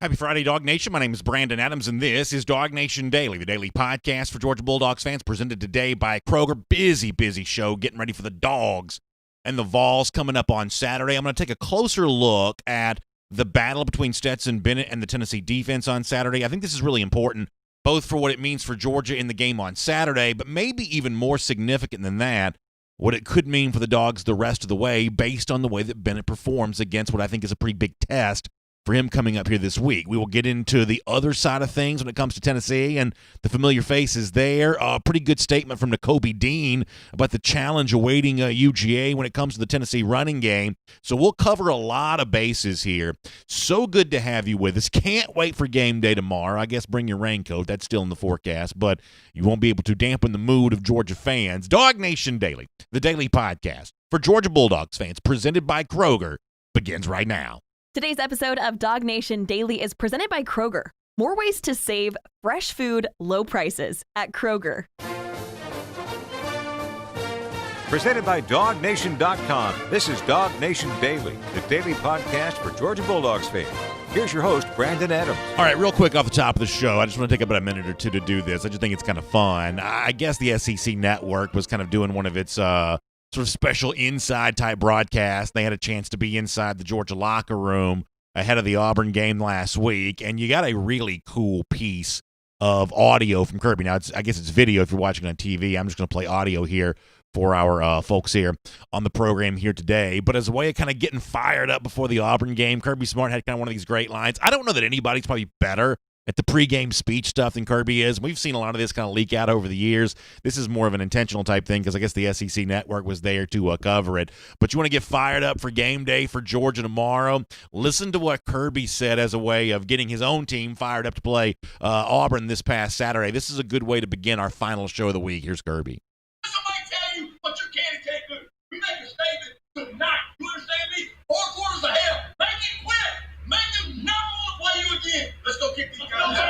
Happy Friday, Dog Nation. My name is Brandon Adams, and this is DawgNation Daily, the daily podcast for Georgia Bulldogs fans, presented today by Kroger. Busy show, getting ready for the Dogs and the Vols coming up on Saturday. I'm going to take a closer look at the battle between Stetson Bennett and the Tennessee defense on Saturday. I think this is really important, both for what it means for Georgia in the game on Saturday, but maybe even more significant than that, what it could mean for the Dogs the rest of the way based on the way that Bennett performs against what I think is a pretty big test for him coming up here this week. We will get into the other side of things when it comes to Tennessee and the familiar faces there. A pretty good statement from Kirby Dean about the challenge awaiting UGA when it comes to the Tennessee running game. So we'll cover a lot of bases here. So good to have you with us. Can't wait for game day tomorrow. I guess bring your raincoat. That's still in the forecast, but you won't be able to dampen the mood of Georgia fans. DawgNation Daily, the daily podcast for Georgia Bulldogs fans, presented by Kroger, begins right now. Today's episode of DawgNation Daily is presented by Kroger. More ways to save fresh food, low prices at Kroger. Presented by DawgNation.com. This is DawgNation Daily, the daily podcast for Georgia Bulldogs fans. Here's your host, Brandon Adams. All right, real quick off the top of the show, I just want to take about a minute or two to do this. I just think it's kind of fun. I guess the SEC Network was kind of doing one of its sort of special inside type broadcast. They had a chance to be inside the Georgia locker room ahead of the Auburn game last week, and you got a really cool piece of audio from Kirby. Now, I guess it's video if you're watching on TV. I'm just going to play audio here for our folks here on the program here today. But as a way of kind of getting fired up before the Auburn game, Kirby Smart had kind of one of these great lines. I don't know that anybody's probably better at the pregame speech stuff than Kirby is. We've seen a lot of this kind of leak out over the years. This is more of an intentional type thing because I guess the SEC Network was there to cover it. But you want to get fired up for game day for Georgia tomorrow? Listen to what Kirby said as a way of getting his own team fired up to play Auburn this past Saturday. This is a good way to begin our final show of the week. Here's Kirby. Somebody tell you what you can and can't do. We make a statement tonight. You understand me? 4 quarters of hell. Make it quit. Make them never want to play you again. Let's go kick these guys.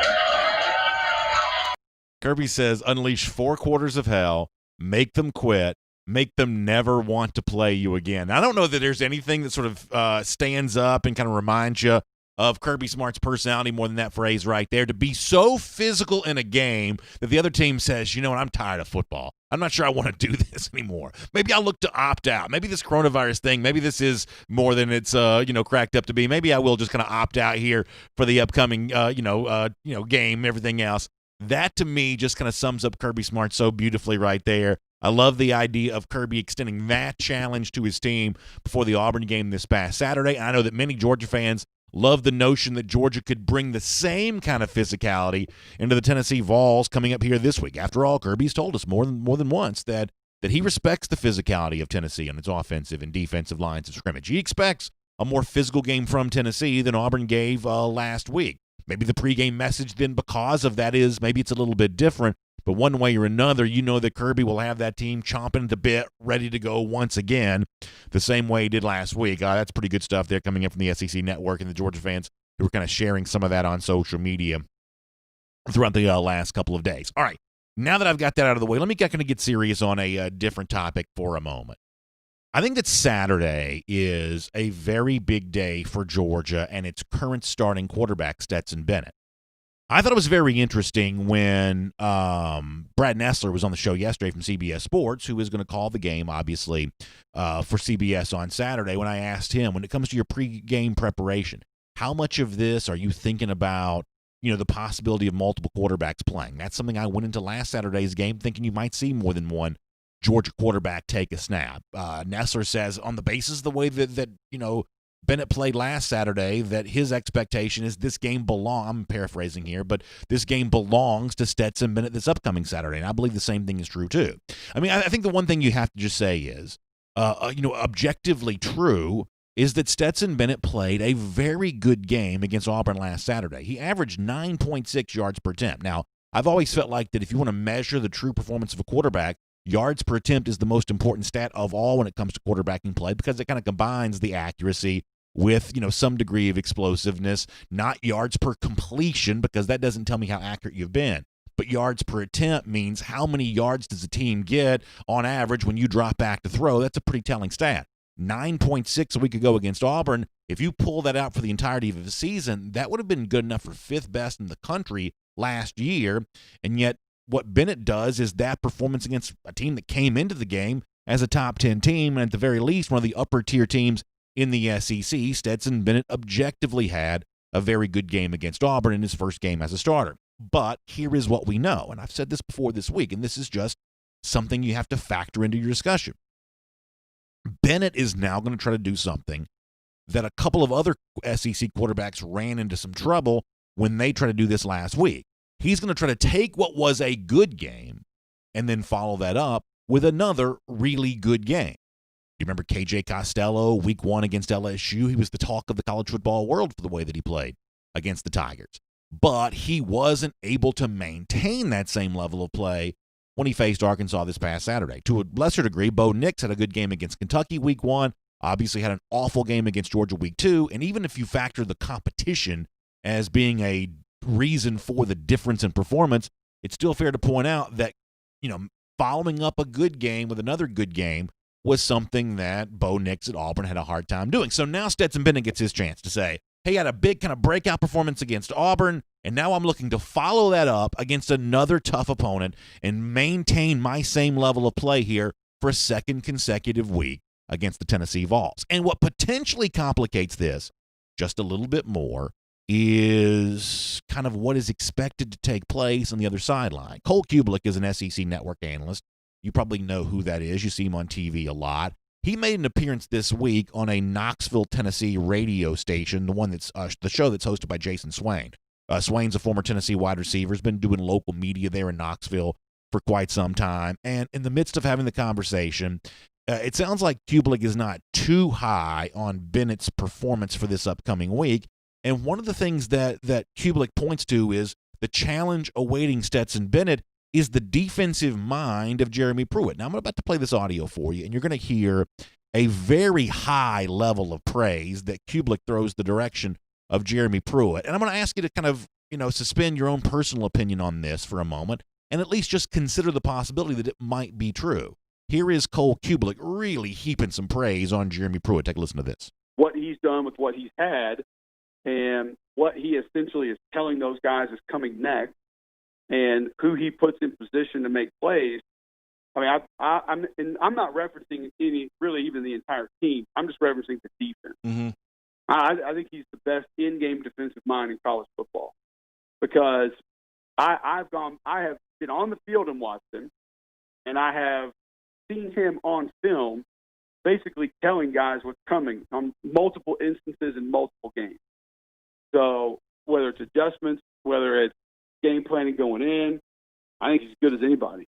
Kirby says, unleash 4 quarters of hell, make them quit, make them never want to play you again. Now, I don't know that there's anything that sort of stands up and kind of reminds you of Kirby Smart's personality more than that phrase right there, to be so physical in a game that the other team says, you know what, I'm tired of football. I'm not sure I want to do this anymore. Maybe I'll look to opt out. Maybe this coronavirus thing, maybe this is more than it's cracked up to be. Maybe I will just kind of opt out here for the upcoming game, everything else. That to me just kind of sums up Kirby Smart so beautifully right there. I love the idea of Kirby extending that challenge to his team before the Auburn game this past Saturday. And I know that many Georgia fans love the notion that Georgia could bring the same kind of physicality into the Tennessee Vols coming up here this week. After all, Kirby's told us more than once that he respects the physicality of Tennessee on its offensive and defensive lines of scrimmage. He expects a more physical game from Tennessee than Auburn gave last week. Maybe the pregame message then because of that is maybe it's a little bit different, but one way or another, you know that Kirby will have that team chomping at the bit, ready to go once again, the same way he did last week. That's pretty good stuff there coming in from the SEC Network and the Georgia fans who were kind of sharing some of that on social media throughout the last couple of days. All right, now that I've got that out of the way, let me kind of get serious on a different topic for a moment. I think that Saturday is a very big day for Georgia and its current starting quarterback, Stetson Bennett. I thought it was very interesting when Brad Nessler was on the show yesterday from CBS Sports, who is going to call the game, obviously, for CBS on Saturday, when I asked him, when it comes to your pregame preparation, how much of this are you thinking about, the possibility of multiple quarterbacks playing? That's something I went into last Saturday's game thinking you might see more than one Georgia quarterback take a snap. Nessler says on the basis of the way that Bennett played last Saturday, that his expectation is this game I'm paraphrasing here, but this game belongs to Stetson Bennett this upcoming Saturday, and I believe the same thing is true too. I mean, I think the one thing you have to just say is, objectively true is that Stetson Bennett played a very good game against Auburn last Saturday. He averaged 9.6 yards per attempt. Now, I've always felt like that if you want to measure the true performance of a quarterback, yards per attempt is the most important stat of all when it comes to quarterbacking play because it kind of combines the accuracy with, some degree of explosiveness, not yards per completion because that doesn't tell me how accurate you've been. But yards per attempt means how many yards does a team get on average when you drop back to throw. That's a pretty telling stat. 9.6 a week ago against Auburn. If you pull that out for the entirety of the season, that would have been good enough for 5th best in the country last year. And yet what Bennett does is that performance against a team that came into the game as a top 10 team, and at the very least, one of the upper tier teams in the SEC, Stetson Bennett objectively had a very good game against Auburn in his first game as a starter. But here is what we know, and I've said this before this week, and this is just something you have to factor into your discussion. Bennett is now going to try to do something that a couple of other SEC quarterbacks ran into some trouble when they tried to do this last week. He's going to try to take what was a good game and then follow that up with another really good game. You remember KJ Costello, week 1 against LSU? He was the talk of the college football world for the way that he played against the Tigers. But he wasn't able to maintain that same level of play when he faced Arkansas this past Saturday. To a lesser degree, Bo Nix had a good game against Kentucky week 1, obviously had an awful game against Georgia week 2, and even if you factor the competition as being a reason for the difference in performance, it's still fair to point out that, following up a good game with another good game was something that Bo Nix at Auburn had a hard time doing. So now Stetson Bennett gets his chance to say, hey, I had a big kind of breakout performance against Auburn, and now I'm looking to follow that up against another tough opponent and maintain my same level of play here for a second consecutive week against the Tennessee Vols. And what potentially complicates this just a little bit more is kind of what is expected to take place on the other sideline. Cole Kubelik is an SEC network analyst. You probably know who that is. You see him on TV a lot. He made an appearance this week on a Knoxville, Tennessee radio station, the one that's the show that's hosted by Jason Swain. Swain's a former Tennessee wide receiver, has been doing local media there in Knoxville for quite some time. And in the midst of having the conversation, it sounds like Kubelik is not too high on Bennett's performance for this upcoming week. And one of the things that Kubelik points to is the challenge awaiting Stetson Bennett is the defensive mind of Jeremy Pruitt. Now, I'm about to play this audio for you, and you're going to hear a very high level of praise that Kubelik throws the direction of Jeremy Pruitt. And I'm going to ask you to kind of, suspend your own personal opinion on this for a moment and at least just consider the possibility that it might be true. Here is Cole Kubelik really heaping some praise on Jeremy Pruitt. Take a listen to this. What he's done with what he's had and what he essentially is telling those guys is coming next, and who he puts in position to make plays. I mean, I'm not referencing even the entire team. I'm just referencing the defense. Mm-hmm. I think he's the best in-game defensive mind in college football because I have been on the field and watched him, and I have seen him on film basically telling guys what's coming on multiple instances in multiple games. So whether it's adjustments, whether it's game planning going in, I think he's as good as anybody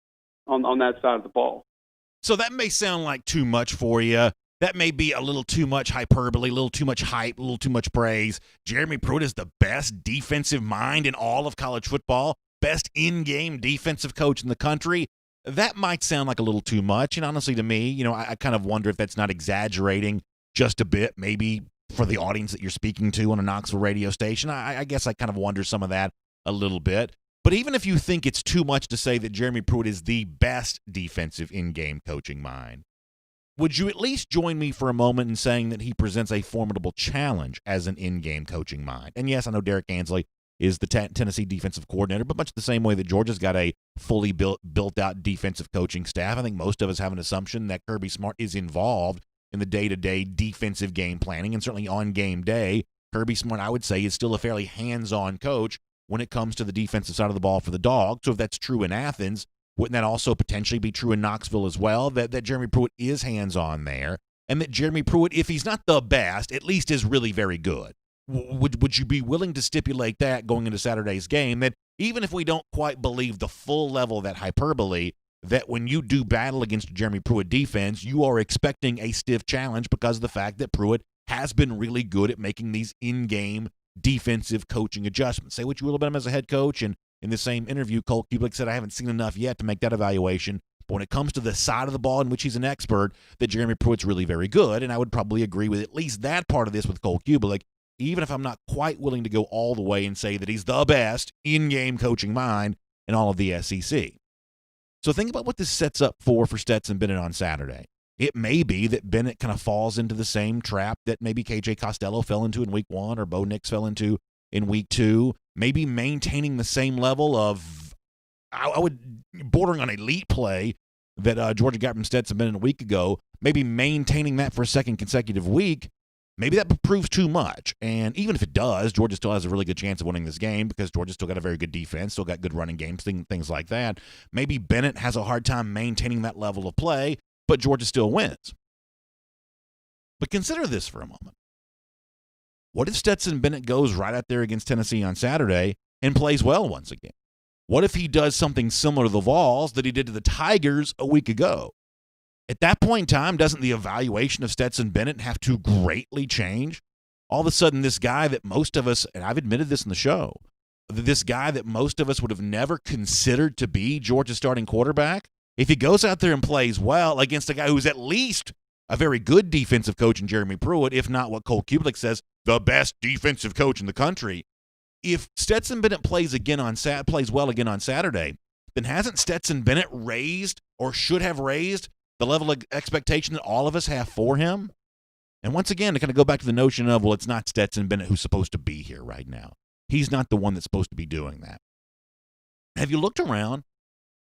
on that side of the ball. So that may sound like too much for you. That may be a little too much hyperbole, a little too much hype, a little too much praise. Jeremy Pruitt is the best defensive mind in all of college football, best in-game defensive coach in the country. That might sound like a little too much. And honestly, to me, I kind of wonder if that's not exaggerating just a bit, maybe for the audience that you're speaking to on a Knoxville radio station. I guess I kind of wonder some of that a little bit. But even if you think it's too much to say that Jeremy Pruitt is the best defensive in-game coaching mind, would you at least join me for a moment in saying that he presents a formidable challenge as an in-game coaching mind? And yes, I know Derek Ansley is the Tennessee defensive coordinator, but much the same way that Georgia's got a fully built-out defensive coaching staff. I think most of us have an assumption that Kirby Smart is involved in the day-to-day defensive game planning, and certainly on game day, Kirby Smart, I would say, is still a fairly hands-on coach when it comes to the defensive side of the ball for the Dogs. So if that's true in Athens, wouldn't that also potentially be true in Knoxville as well, that Jeremy Pruitt is hands-on there, and that Jeremy Pruitt, if he's not the best, at least is really very good? Would you be willing to stipulate that going into Saturday's game, that even if we don't quite believe the full level of that hyperbole, that when you do battle against Jeremy Pruitt defense, you are expecting a stiff challenge because of the fact that Pruitt has been really good at making these in-game defensive coaching adjustments? Say what you will about him as a head coach, and in the same interview, Cole Kubelik said, I haven't seen enough yet to make that evaluation. But when it comes to the side of the ball in which he's an expert, that Jeremy Pruitt's really very good, and I would probably agree with at least that part of this with Cole Kubelik, even if I'm not quite willing to go all the way and say that he's the best in-game coaching mind in all of the SEC. So think about what this sets up for Stetson Bennett on Saturday. It may be that Bennett kind of falls into the same trap that maybe KJ Costello fell into in week 1 or Bo Nix fell into in week 2, maybe maintaining the same level of, I would, bordering on elite play that Georgia got from Stetson Bennett a week ago, maybe maintaining that for a second consecutive week. Maybe that proves too much. And even if it does, Georgia still has a really good chance of winning this game because Georgia still got a very good defense, still got good running games, things like that. Maybe Bennett has a hard time maintaining that level of play, but Georgia still wins. But consider this for a moment. What if Stetson Bennett goes right out there against Tennessee on Saturday and plays well once again? What if he does something similar to the Vols that he did to the Tigers a week ago? At that point in time, doesn't the evaluation of Stetson Bennett have to greatly change? All of a sudden, this guy that most of us, and I've admitted this in the show, this guy that most of us would have never considered to be Georgia's starting quarterback, if he goes out there and plays well against a guy who's at least a very good defensive coach in Jeremy Pruitt, if not what Cole Kubelik says, the best defensive coach in the country, if Stetson Bennett plays well again on Saturday, then hasn't Stetson Bennett raised or should have raised the level of expectation that all of us have for him? And once again, to kind of go back to the notion of, well, it's not Stetson Bennett who's supposed to be here right now. He's not the one that's supposed to be doing that. Have you looked around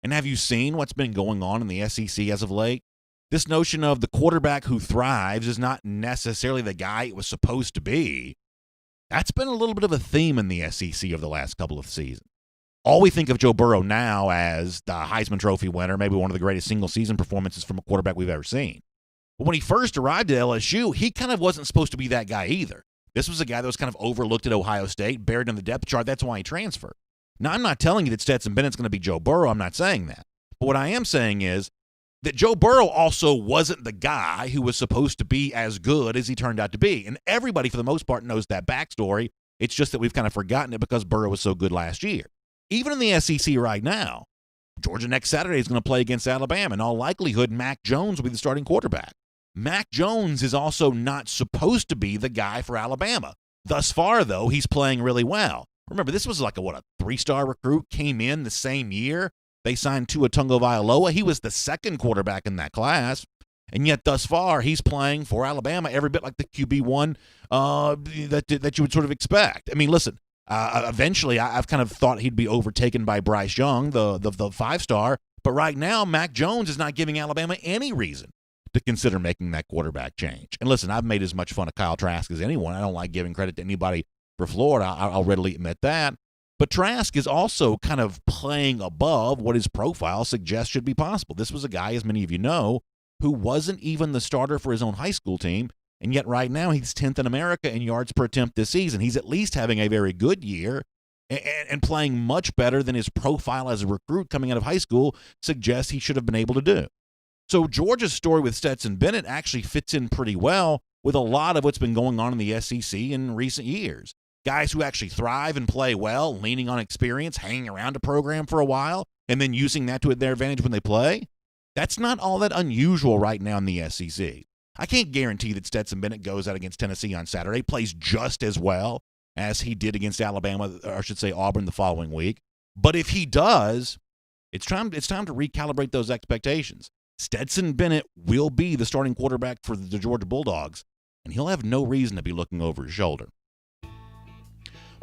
and have you seen what's been going on in the SEC as of late? This notion of the quarterback who thrives is not necessarily the guy it was supposed to be. That's been a little bit of a theme in the SEC over the last couple of seasons. All we think of Joe Burrow now as the Heisman Trophy winner, maybe one of the greatest single-season performances from a quarterback we've ever seen. But when he first arrived at LSU, he kind of wasn't supposed to be that guy either. This was a guy that was kind of overlooked at Ohio State, buried in the depth chart. That's why he transferred. Now, I'm not telling you that Stetson Bennett's going to be Joe Burrow. I'm not saying that. But what I am saying is that Joe Burrow also wasn't the guy who was supposed to be as good as he turned out to be. And everybody, for the most part, knows that backstory. It's just that we've kind of forgotten it because Burrow was so good last year. Even in the SEC right now, Georgia next Saturday is going to play against Alabama. In all likelihood, Mac Jones will be the starting quarterback. Mac Jones is also not supposed to be the guy for Alabama. Thus far, though, he's playing really well. Remember, this was like a 3-star recruit, came in the same year. They signed Tua Tagovailoa. He was the second quarterback in that class. And yet, thus far, he's playing for Alabama every bit like the QB1 that you would sort of expect. I mean, listen, eventually I've kind of thought he'd be overtaken by Bryce Young, the 5-star. But right now, Mac Jones is not giving Alabama any reason to consider making that quarterback change. And listen, I've made as much fun of Kyle Trask as anyone. I don't like giving credit to anybody for Florida. I'll readily admit that. But Trask is also kind of playing above what his profile suggests should be possible. This was a guy, as many of you know, who wasn't even the starter for his own high school team, and yet right now he's 10th in America in yards per attempt this season. He's at least having a very good year and playing much better than his profile as a recruit coming out of high school suggests he should have been able to do. So Georgia's story with Stetson Bennett actually fits in pretty well with a lot of what's been going on in the SEC in recent years. Guys who actually thrive and play well, leaning on experience, hanging around a program for a while, and then using that to their advantage when they play. That's not all that unusual right now in the SEC. I can't guarantee that Stetson Bennett goes out against Tennessee on Saturday, plays just as well as he did against Alabama, or I should say Auburn the following week. But if he does, it's time to recalibrate those expectations. Stetson Bennett will be the starting quarterback for the Georgia Bulldogs, and he'll have no reason to be looking over his shoulder.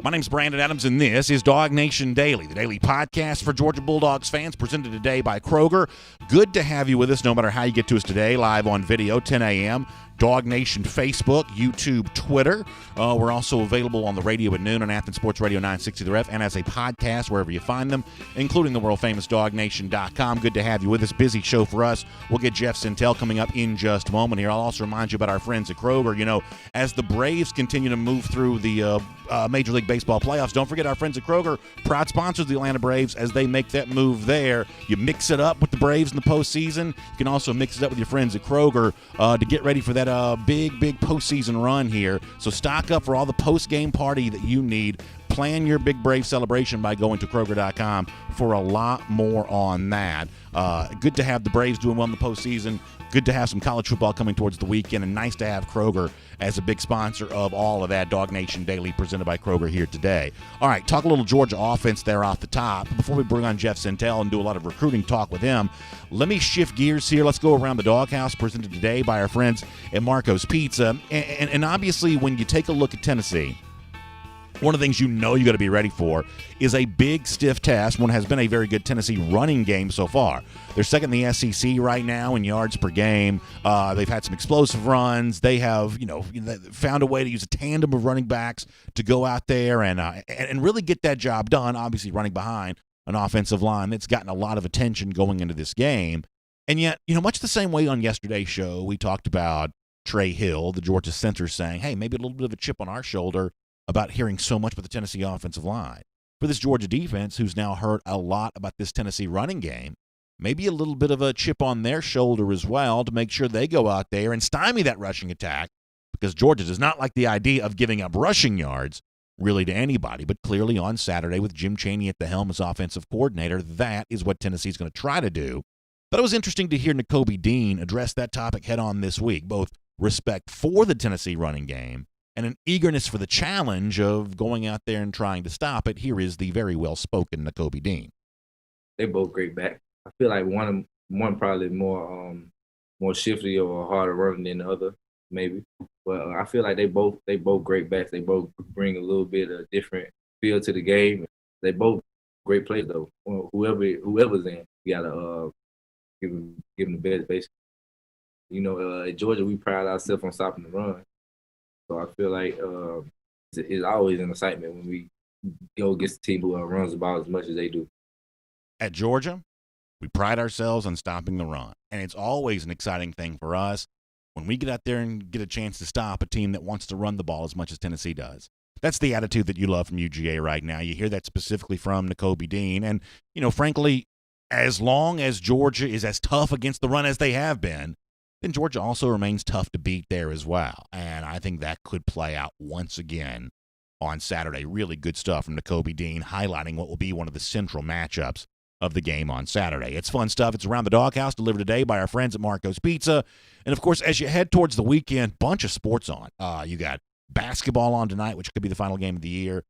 My name's Brandon Adams, and this is DawgNation Daily, the daily podcast for Georgia Bulldogs fans, presented today by Kroger. Good to have you with us, no matter how you get to us today, live on video, 10 a.m., DawgNation Facebook, YouTube, Twitter. We're also available on the radio at noon on Athens Sports Radio 960 The Ref, and as a podcast wherever you find them, including the world-famous DawgNation.com. Good to have you with us. Busy show for us. We'll get Jeff Sintel coming up in just a moment here. I'll also remind you about our friends at Kroger. You know, as the Braves continue to move through the Major League Baseball playoffs, don't forget our friends at Kroger, proud sponsors of the Atlanta Braves as they make that move there. You mix it up with the Braves in the postseason. You can also mix it up with your friends at Kroger to get ready for that big postseason run here. So stock up for all the post-game party that you need. plan your Big Brave celebration by going to Kroger.com for a lot more on that. Good to have the Braves doing well in the postseason. Good to have some college football coming towards the weekend, and nice to have Kroger as a big sponsor of all of that. DawgNation Daily presented by Kroger here today. All right, talk a little Georgia offense there off the top. Before we bring on Jeff Sintel and do a lot of recruiting talk with him, let me shift gears here. Let's go around the doghouse, presented today by our friends at Marco's Pizza. And obviously, when you take a look at Tennessee, one of the things you know you got to be ready for is a big, stiff task. One has been a very good Tennessee running game so far. They're second in the SEC right now in yards per game. They've had some explosive runs. They have, found a way to use a tandem of running backs to go out there and really get that job done. Obviously, running behind an offensive line that's gotten a lot of attention going into this game. And yet, much the same way on yesterday's show, we talked about Trey Hill, the Georgia center, saying, hey, maybe a little bit of a chip on our shoulder about hearing so much about the Tennessee offensive line. For this Georgia defense, who's now heard a lot about this Tennessee running game, maybe a little bit of a chip on their shoulder as well to make sure they go out there and stymie that rushing attack, because Georgia does not like the idea of giving up rushing yards really to anybody. But clearly on Saturday, with Jim Chaney at the helm as offensive coordinator, that is what Tennessee's going to try to do. But it was interesting to hear Nakobe Dean address that topic head-on this week, both respect for the Tennessee running game and an eagerness for the challenge of going out there and trying to stop it. Here is the very well-spoken Nakobe Dean. They both great back. I feel like one probably more shifty or harder running than the other, maybe. But I feel like they both great backs. They both bring a little bit of different feel to the game. They both great players though. Whoever's in, you gotta give them the best, basically. At Georgia, we pride ourselves on stopping the run. So I feel like it's always an excitement when we go against a team who runs the ball as much as they do. At Georgia, we pride ourselves on stopping the run. And it's always an exciting thing for us when we get out there and get a chance to stop a team that wants to run the ball as much as Tennessee does. That's the attitude that you love from UGA right now. You hear that specifically from Nakobe Dean. And, frankly, as long as Georgia is as tough against the run as they have been, then Georgia also remains tough to beat there as well. And I think that could play out once again on Saturday. Really good stuff from Nakobe Dean, highlighting what will be one of the central matchups of the game on Saturday. It's fun stuff. It's Around the Doghouse, delivered today by our friends at Marco's Pizza. And, of course, as you head towards the weekend, bunch of sports on. You got basketball on tonight, which could be the final game of the year.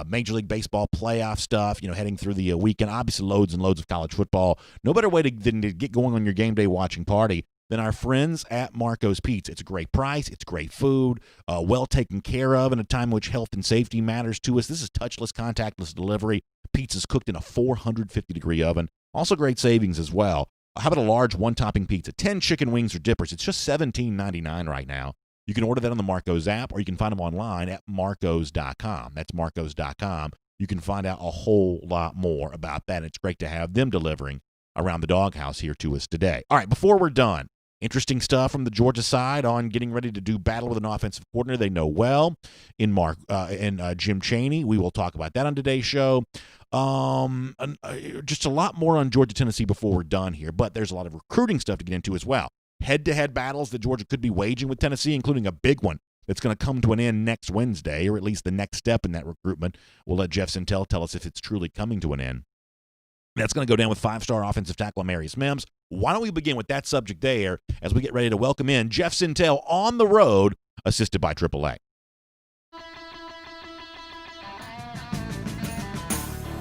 Major League Baseball playoff stuff, heading through the weekend. Obviously, loads and loads of college football. No better way than to get going on your game day watching party than our friends at Marco's Pizza. It's a great price. It's great food, well taken care of in a time in which health and safety matters to us. This is touchless, contactless delivery. Pizza's cooked in a 450-degree oven. Also great savings as well. How about a large one-topping pizza? 10 chicken wings or dippers. It's just $17.99 right now. You can order that on the Marco's app, or you can find them online at marcos.com. That's marcos.com. You can find out a whole lot more about that. And it's great to have them delivering Around the Doghouse here to us today. All right, before we're done, interesting stuff from the Georgia side on getting ready to do battle with an offensive coordinator they know well in Jim Chaney. We will talk about that on today's show. Just a lot more on Georgia, Tennessee before we're done here, but there's a lot of recruiting stuff to get into as well. Head-to-head battles that Georgia could be waging with Tennessee, including a big one that's going to come to an end next Wednesday, or at least the next step in that recruitment. We'll let Jeff Sintel tell us if it's truly coming to an end. That's going to go down with five-star offensive tackle Amarius Mims. Why don't we begin with that subject there as we get ready to welcome in Jeff Sintel on the road, assisted by AAA.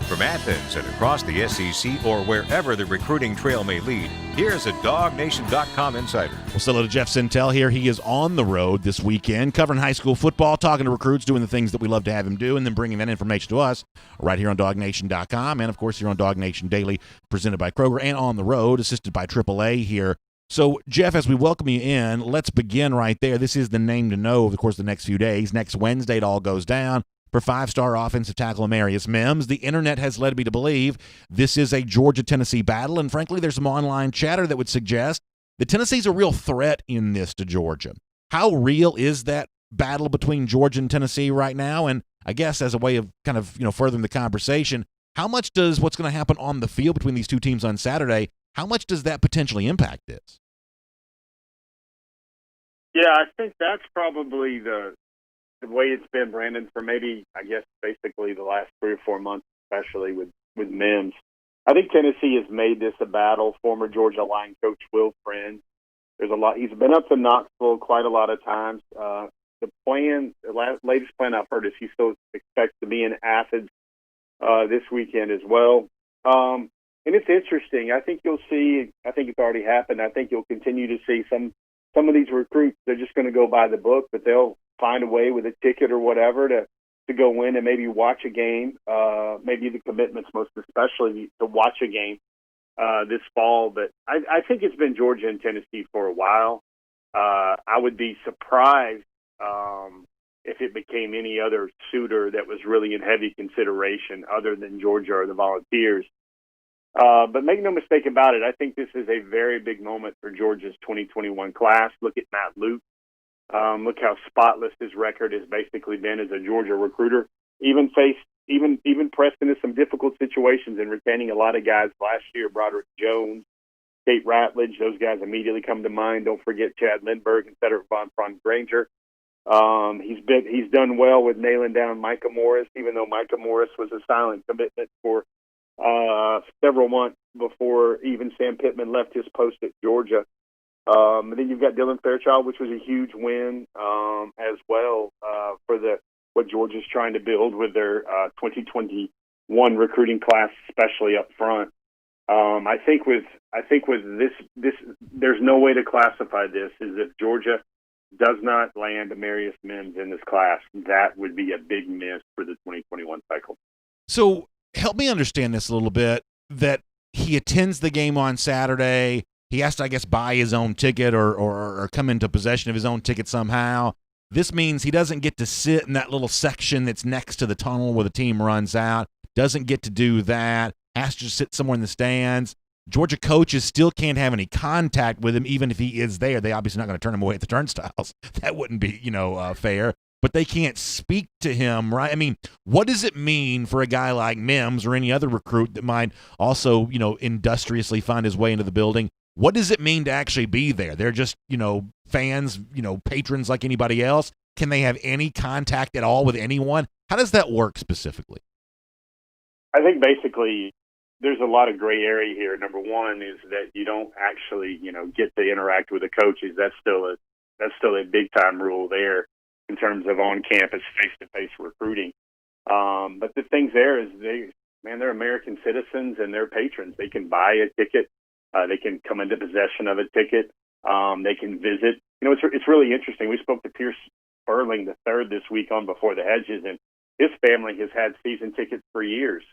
From Athens and across the SEC or wherever the recruiting trail may lead, here's a DawgNation.com insider. Well, hello to Jeff Sintel here. He is on the road this weekend, covering high school football, talking to recruits, doing the things that we love to have him do, and then bringing that information to us right here on DawgNation.com, and, of course, here on DawgNation Daily, presented by Kroger, and on the road, assisted by AAA here. So, Jeff, as we welcome you in, let's begin right there. This is the name to know over the course of the next few days. Next Wednesday, it all goes down for five-star offensive tackle Amarius Mims. The internet has led me to believe this is a Georgia-Tennessee battle, and frankly, there's some online chatter that would suggest that Tennessee's a real threat in this to Georgia. How real is that battle between Georgia and Tennessee right now? And I guess as a way of kind of, furthering the conversation, how much does what's going to happen on the field between these two teams on Saturday, how much does that potentially impact this? Yeah, I think that's probably the the way it's been, Brandon, for maybe, I guess, basically the last 3 or 4 months, especially with Mims. I think Tennessee has made this a battle. Former Georgia line coach Will Friend. There's a lot. He's been up to Knoxville quite a lot of times. The latest plan I've heard is he still expects to be in Athens this weekend as well. And it's interesting. I think you'll see. I think it's already happened. I think you'll continue to see some of these recruits. They're just going to go by the book, but they'll find a way with a ticket or whatever to go in and maybe watch a game. Maybe the commitments, most especially, to watch a game this fall. But I think it's been Georgia and Tennessee for a while. I would be surprised if it became any other suitor that was really in heavy consideration other than Georgia or the Volunteers. But make no mistake about it, I think this is a very big moment for Georgia's 2021 class. Look at Matt Luke. Look how spotless his record has basically been as a Georgia recruiter. Even pressed into some difficult situations in retaining a lot of guys last year. Broderick Jones, Kate Ratledge, those guys immediately come to mind. Don't forget Chad Lindbergh and Cedric Von Granger. He's done well with nailing down Micah Morris, even though Micah Morris was a silent commitment for several months before even Sam Pittman left his post at Georgia. And then you've got Dylan Fairchild, which was a huge win as well for what Georgia's trying to build with their 2021 recruiting class, especially up front. I think with this, there's no way to classify this as if Georgia does not land Amarius Mims in this class. That would be a big miss for the 2021 cycle. So help me understand this a little bit, that he attends the game on Saturday. He has to, I guess, buy his own ticket or come into possession of his own ticket somehow. This means he doesn't get to sit in that little section that's next to the tunnel where the team runs out. Doesn't get to do that. Has to sit somewhere in the stands. Georgia coaches still can't have any contact with him, even if he is there. They obviously not going to turn him away at the turnstiles. That wouldn't be, fair. But they can't speak to him, right? I mean, what does it mean for a guy like Mims or any other recruit that might also, industriously find his way into the building? What does it mean to actually be there? They're just, fans, patrons like anybody else. Can they have any contact at all with anyone? How does that work specifically? I think basically there's a lot of gray area here. Number one is that you don't actually, get to interact with the coaches. That's still a big time rule there in terms of on campus face-to-face recruiting. But the things there is they're American citizens and they're patrons. They can buy a ticket. They can come into possession of a ticket. They can visit. It's really interesting. We spoke to Pierce Sperling III this week on Before the Hedges, and his family has had season tickets for years.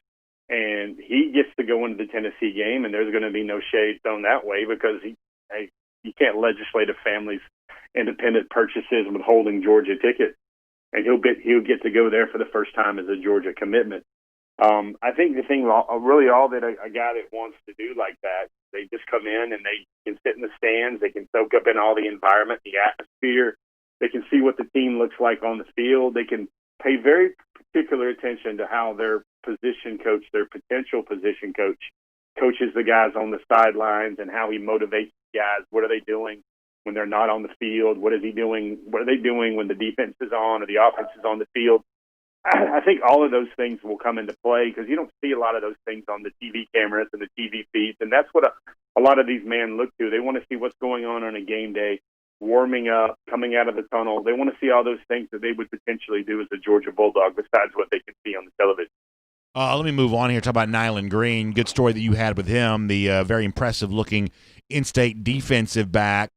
And he gets to go into the Tennessee game, and there's going to be no shade thrown that way because you can't legislate a family's independent purchases with holding Georgia tickets. And he'll get to go there for the first time as a Georgia commitment. I think the thing, really all that a guy that wants to do like that, they just come in and they can sit in the stands. They can soak up in all the environment, the atmosphere. They can see what the team looks like on the field. They can pay very particular attention to how their potential position coach, coaches the guys on the sidelines and how he motivates the guys. What are they doing when they're not on the field? What is he doing? What are they doing when the defense is on or the offense is on the field? I think all of those things will come into play because you don't see a lot of those things on the TV cameras and the TV feeds, and that's what a lot of these men look to. They want to see what's going on a game day, warming up, coming out of the tunnel. They want to see all those things that they would potentially do as a Georgia Bulldog besides what they can see on the television. Let me move on here. Talk about Nyland Green. Good story that you had with him, the very impressive-looking in-state defensive back.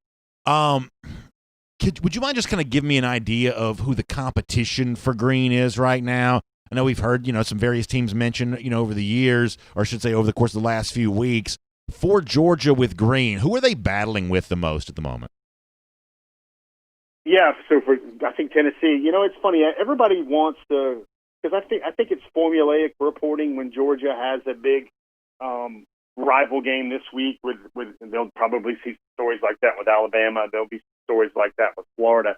Would you mind just kind of give me an idea of who the competition for Green is right now? I know we've heard, some various teams mentioned, over the years, or I should say over the course of the last few weeks. For Georgia with Green, who are they battling with the most at the moment? Yeah, so I think Tennessee, it's funny. Everybody wants to, because I think it's formulaic reporting when Georgia has a big rival game this week. With they'll probably see stories like that with Alabama. There'll be stories like that with Florida.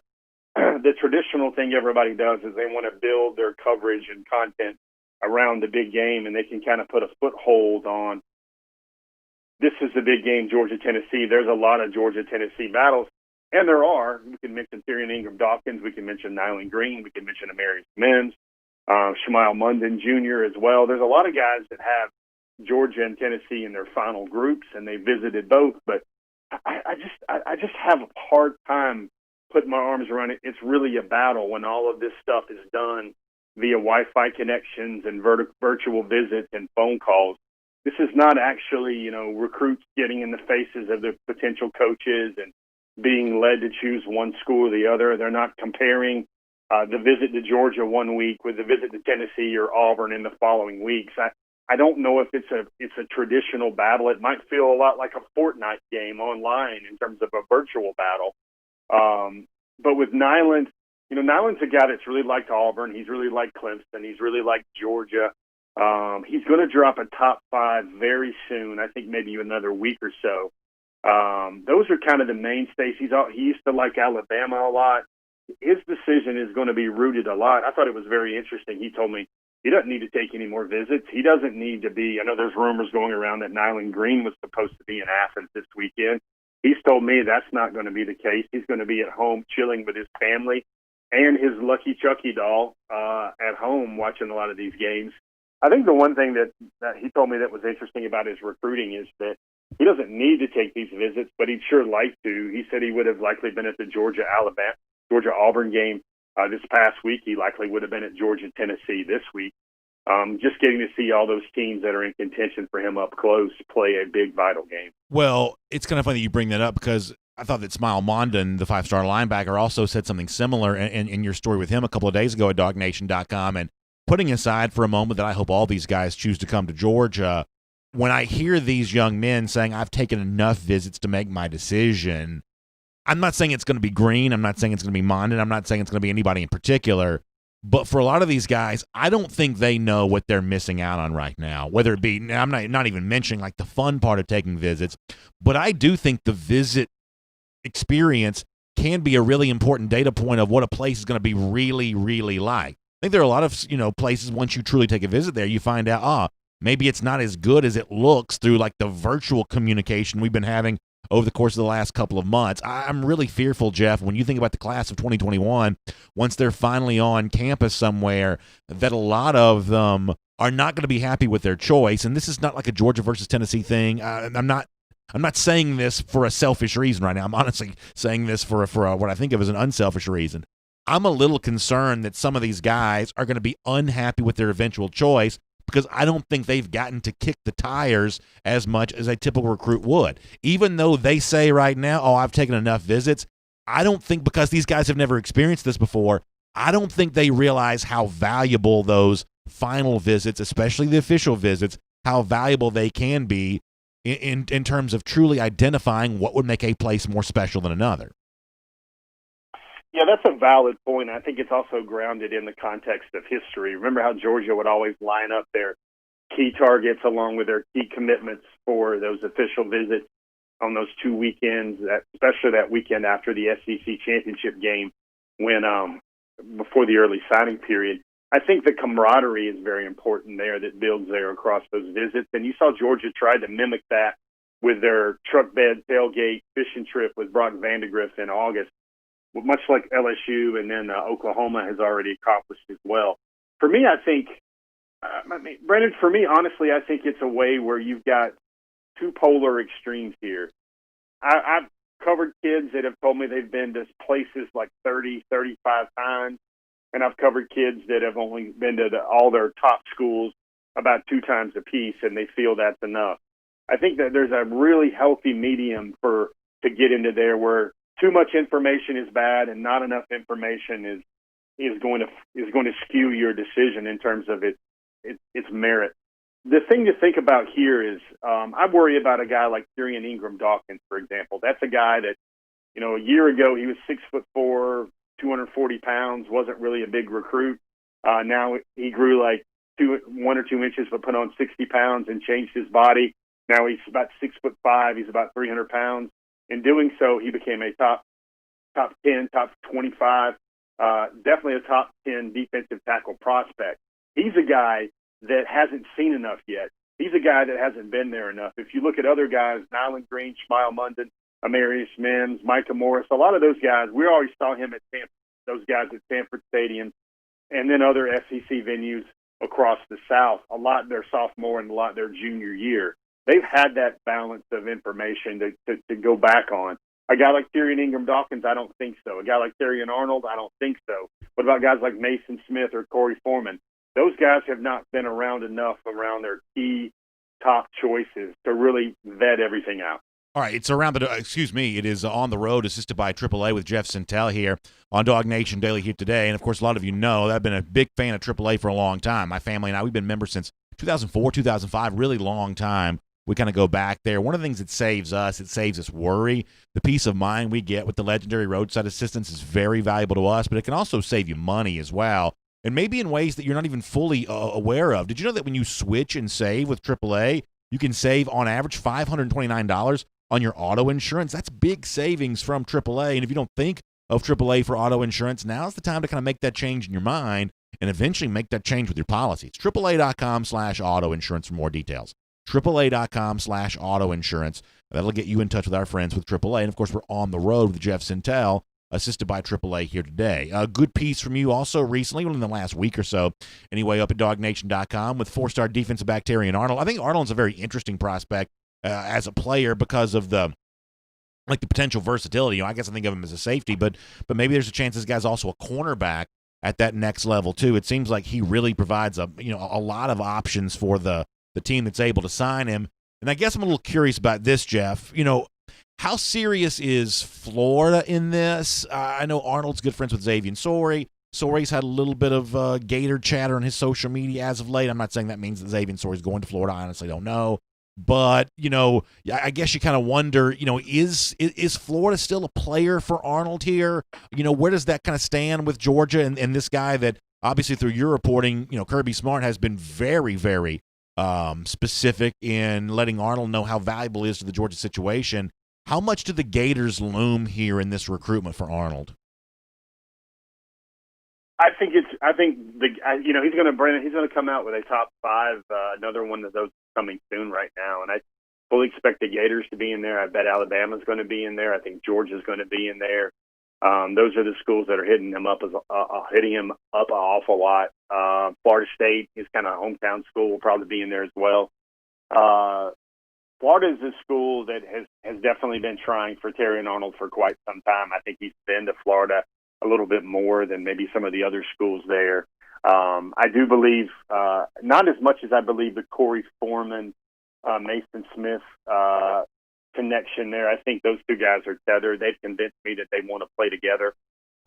The traditional thing everybody does is they want to build their coverage and content around the big game, and they can kind of put a foothold on. This is the big game, Georgia-Tennessee. There's a lot of Georgia-Tennessee battles. And there are. We can mention Tyrion Ingram-Dawkins. We can mention Nyland Green. We can mention Amarius Mims, Shemile Munden Jr. as well. There's a lot of guys that have Georgia and Tennessee in their final groups, and they visited both. But I just have a hard time putting my arms around it. It's really a battle when all of this stuff is done via Wi-Fi connections and virtual visits and phone calls. This is not actually, recruits getting in the faces of their potential coaches and being led to choose one school or the other. They're not comparing the visit to Georgia one week with the visit to Tennessee or Auburn in the following weeks. I don't know if it's a traditional battle. It might feel a lot like a Fortnite game online in terms of a virtual battle. But with Nyland, Nyland's a guy that's really liked Auburn. He's really liked Clemson. He's really liked Georgia. He's going to drop a top 5 very soon. I think maybe another week or so. Those are kind of the mainstays. He used to like Alabama a lot. His decision is going to be rooted a lot. I thought it was very interesting. He told me he doesn't need to take any more visits. He doesn't need to be. I know there's rumors going around that Nyland Green was supposed to be in Athens this weekend. He's told me that's not going to be the case. He's going to be at home chilling with his family and his Lucky Chucky doll at home watching a lot of these games. I think the one thing that he told me that was interesting about his recruiting is that he doesn't need to take these visits, but he'd sure like to. He said he would have likely been at the Georgia-Auburn game this past week. He likely would have been at Georgia-Tennessee this week. Just getting to see all those teams that are in contention for him up close play a big, vital game. Well, it's kind of funny that you bring that up because I thought that Smile Mondon, the 5-star linebacker, also said something similar in your story with him a couple of days ago at DawgNation.com. And putting aside for a moment that I hope all these guys choose to come to Georgia, when I hear these young men saying, I've taken enough visits to make my decision, I'm not saying it's going to be Green. I'm not saying it's going to be Mondon. I'm not saying it's going to be anybody in particular. But for a lot of these guys, I don't think they know what they're missing out on right now, whether it be, I'm not even mentioning like the fun part of taking visits, but I do think the visit experience can be a really important data point of what a place is going to be really, really like. I think there are a lot of, places once you truly take a visit there, you find out, maybe it's not as good as it looks through like the virtual communication we've been having over the course of the last couple of months. I'm really fearful, Jeff, when you think about the class of 2021, once they're finally on campus somewhere, that a lot of them are not going to be happy with their choice. And this is not like a Georgia versus Tennessee thing. I'm not saying this for a selfish reason right now. I'm honestly saying this for what I think of as an unselfish reason. I'm a little concerned that some of these guys are going to be unhappy with their eventual choice because I don't think they've gotten to kick the tires as much as a typical recruit would. Even though they say right now, I've taken enough visits, I don't think, because these guys have never experienced this before, I don't think they realize how valuable those final visits, especially the official visits, how valuable they can be in terms of truly identifying what would make a place more special than another. Yeah, that's a valid point. I think it's also grounded in the context of history. Remember how Georgia would always line up their key targets along with their key commitments for those official visits on those 2 weekends, especially that weekend after the SEC championship game when before the early signing period. I think the camaraderie is very important there that builds there across those visits. And you saw Georgia try to mimic that with their truck bed tailgate fishing trip with Brock Vandegrift in August, much like LSU and then Oklahoma has already accomplished as well. For me, I think, Brandon, honestly, I think it's a way where you've got two polar extremes here. I've covered kids that have told me they've been to places like 30, 35 times, and I've covered kids that have only been to all their top schools about 2 times a piece, and they feel that's enough. I think that there's a really healthy medium to get into there where too much information is bad and not enough information is going to skew your decision in terms of its merit. The thing to think about here is I worry about a guy like Tyrion Ingram-Dawkins, for example. That's a guy that, a year ago he was 6'4", 240 pounds, wasn't really a big recruit. Now he grew like 1 or 2 inches, but put on 60 pounds and changed his body. Now he's about 6'5". He's about 300 pounds. In doing so, he became a top 10, top 25, definitely a top 10 defensive tackle prospect. He's a guy that hasn't seen enough yet. He's a guy that hasn't been there enough. If you look at other guys, Nyland Green, Shemile Munden, Amarius Mims, Micah Morris, a lot of those guys, we always saw him at those guys at Sanford Stadium and then other SEC venues across the South, a lot their sophomore and a lot their junior year. They've had that balance of information to go back on. A guy like Tyrion Ingram-Dawkins, I don't think so. A guy like Terrion Arnold, I don't think so. What about guys like Mason Smith or Corey Foreman? Those guys have not been around enough around their key top choices to really vet everything out. All right, it's around the it is On the Road, assisted by AAA with Jeff Sentell here on DawgNation Daily here today. And, of course, a lot of you know that I've been a big fan of AAA for a long time. My family and I, we've been members since 2004, 2005, really long time. We kind of go back there. One of the things that saves us worry. The peace of mind we get with the legendary roadside assistance is very valuable to us, but it can also save you money as well, and maybe in ways that you're not even fully aware of. Did you know that when you switch and save with AAA, you can save on average $529 on your auto insurance? That's big savings from AAA, and if you don't think of AAA for auto insurance, now's the time to kind of make that change in your mind and eventually make that change with your policy. It's AAA.com/auto insurance for more details. AAA.com/auto insurance. That'll get you in touch with our friends with AAA. And, of course, we're on the road with Jeff Sentell, assisted by AAA here today. A good piece from you also recently, within the last week or so, anyway, up at DawgNation.com with four-star defensive back Terrion Arnold. I think Arnold's a very interesting prospect as a player because of the potential versatility. I guess I think of him as a safety, but maybe there's a chance this guy's also a cornerback at that next level too. It seems like he really provides a lot of options for the team that's able to sign him. And I guess I'm a little curious about this, Jeff. How serious is Florida in this? I know Arnold's good friends with Xavier Sorey. Sorey's had a little bit of Gator chatter on his social media as of late. I'm not saying that means that Xavier Sorey's going to Florida. I honestly don't know. But, I guess you kind of wonder, is Florida still a player for Arnold here? Where does that kind of stand with Georgia and this guy that obviously through your reporting, Kirby Smart has been very, very specific in letting Arnold know how valuable he is to the Georgia situation. How much do the Gators loom here in this recruitment for Arnold? I think he's going to come out with a top five. Another one of those coming soon right now, and I fully expect the Gators to be in there. I bet Alabama's going to be in there. I think Georgia's going to be in there. Those are the schools that are hitting him up an awful lot. Florida State, his kind of hometown school, will probably be in there as well. Florida is a school that has definitely been trying for Terrion Arnold for quite some time. I think he's been to Florida a little bit more than maybe some of the other schools there. I do believe, not as much as I believe the Corey Foreman, Mason Smith connection there. I think those two guys are tethered. They've convinced me that they want to play together.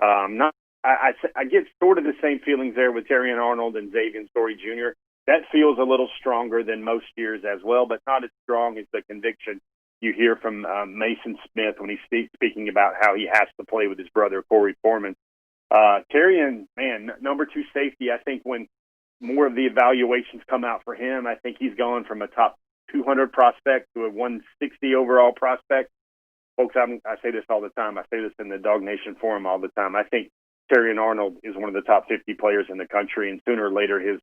I get sort of the same feelings there with Terrion Arnold and Xavier Sorey Jr. That feels a little stronger than most years as well, but not as strong as the conviction you hear from Mason Smith when he's speaking about how he has to play with his brother, Corey Foreman. Terrion, man, number two safety, I think when more of the evaluations come out for him, I think he's gone from a top 200 prospect to a 160 overall prospect. Folks, I say this all the time. I say this in the DawgNation forum all the time. I think Terrion Arnold is one of the top 50 players in the country, and sooner or later his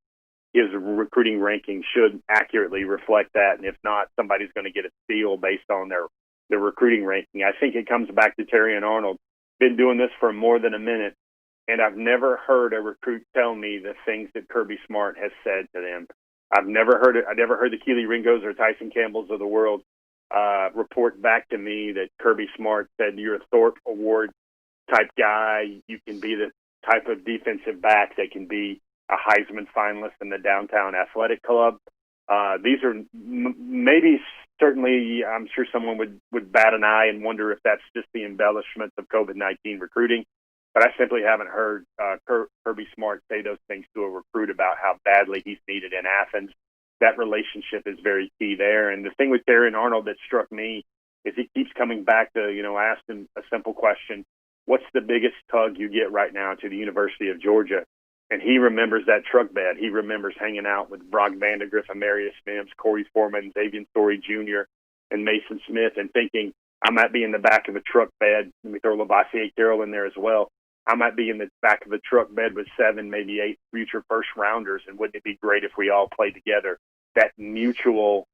recruiting ranking should accurately reflect that. And if not, somebody's going to get a steal based on their recruiting ranking. I think it comes back to Terrion Arnold. Been doing this for more than a minute, and I've never heard a recruit tell me the things that Kirby Smart has said to them. I never heard the Keely Ringos or Tyson Campbells of the world report back to me that Kirby Smart said, you're a Thorpe Award type guy. You can be the type of defensive back that can be a Heisman finalist in the Downtown Athletic Club. These are maybe, certainly, I'm sure someone would bat an eye and wonder if that's just the embellishments of COVID-19 recruiting. But I simply haven't heard Kirby Smart say those things to a recruit about how badly he's needed in Athens. That relationship is very key there. And the thing with Terrion Arnold that struck me is he keeps coming back to, I asked him a simple question: what's the biggest tug you get right now to the University of Georgia? And he remembers that truck bed. He remembers hanging out with Brock Vandegrift, Amarius Mims, Corey Foreman, Xavier Sorey Jr., and Mason Smith, and thinking, I might be in the back of a truck bed. Let me throw Lavassier Carroll in there as well. I might be in the back of the truck bed with 7, maybe 8 future first-rounders, and wouldn't it be great if we all played together? That mutual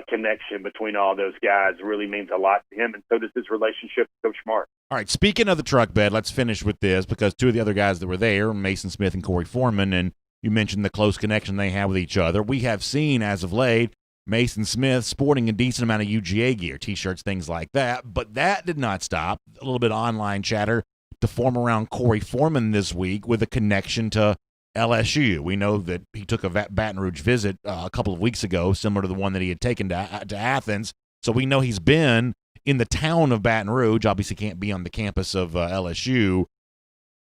connection between all those guys really means a lot to him, and so does his relationship with Coach Smart. All right, speaking of the truck bed, let's finish with this because two of the other guys that were there, Mason Smith and Corey Foreman, and you mentioned the close connection they have with each other. We have seen, as of late, Mason Smith sporting a decent amount of UGA gear, T-shirts, things like that, but that did not stop. A little bit of online chatter to form around Corey Foreman this week with a connection to LSU. We know that he took a Baton Rouge visit a couple of weeks ago, similar to the one that he had taken to Athens. So we know he's been in the town of Baton Rouge. Obviously can't be on the campus of LSU.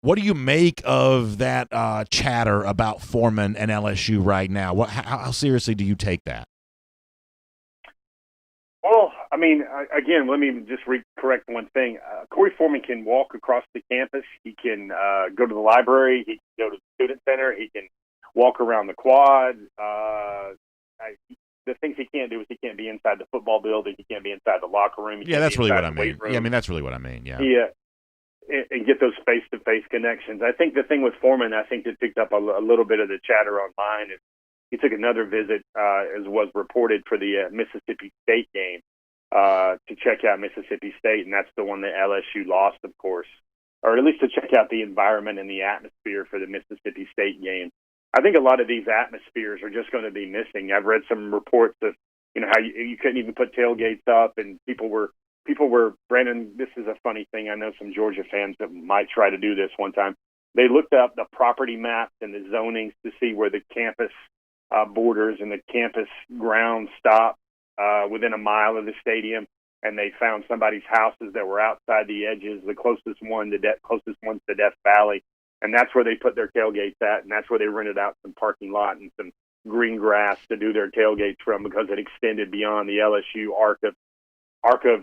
What do you make of that chatter about Foreman and LSU right now? How seriously do you take that? Well, I mean, again, let me just correct one thing. Corey Foreman can walk across the campus. He can go to the library. He can go to the student center. He can walk around the quad. The things he can't do is he can't be inside the football building. He can't be inside the locker room. Yeah, that's really what I mean. Yeah, I mean, that's really what I mean, yeah. Yeah, and get those face-to-face connections. I think the thing with Foreman, I think that picked up a little bit of the chatter online is he took another visit, as was reported, for the Mississippi State game to check out Mississippi State, and that's the one that LSU lost, of course, or at least to check out the environment and the atmosphere for the Mississippi State game. I think a lot of these atmospheres are just going to be missing. I've read some reports of, how you couldn't even put tailgates up, and people were, Brandon, this is a funny thing. I know some Georgia fans that might try to do this one time. They looked up the property maps and the zonings to see where the campus borders and the campus grounds stop within a mile of the stadium, and they found somebody's houses that were outside the edges, the closest one's to Death Valley, and that's where they put their tailgates at, and that's where they rented out some parking lot and some green grass to do their tailgates from because it extended beyond the LSU arc of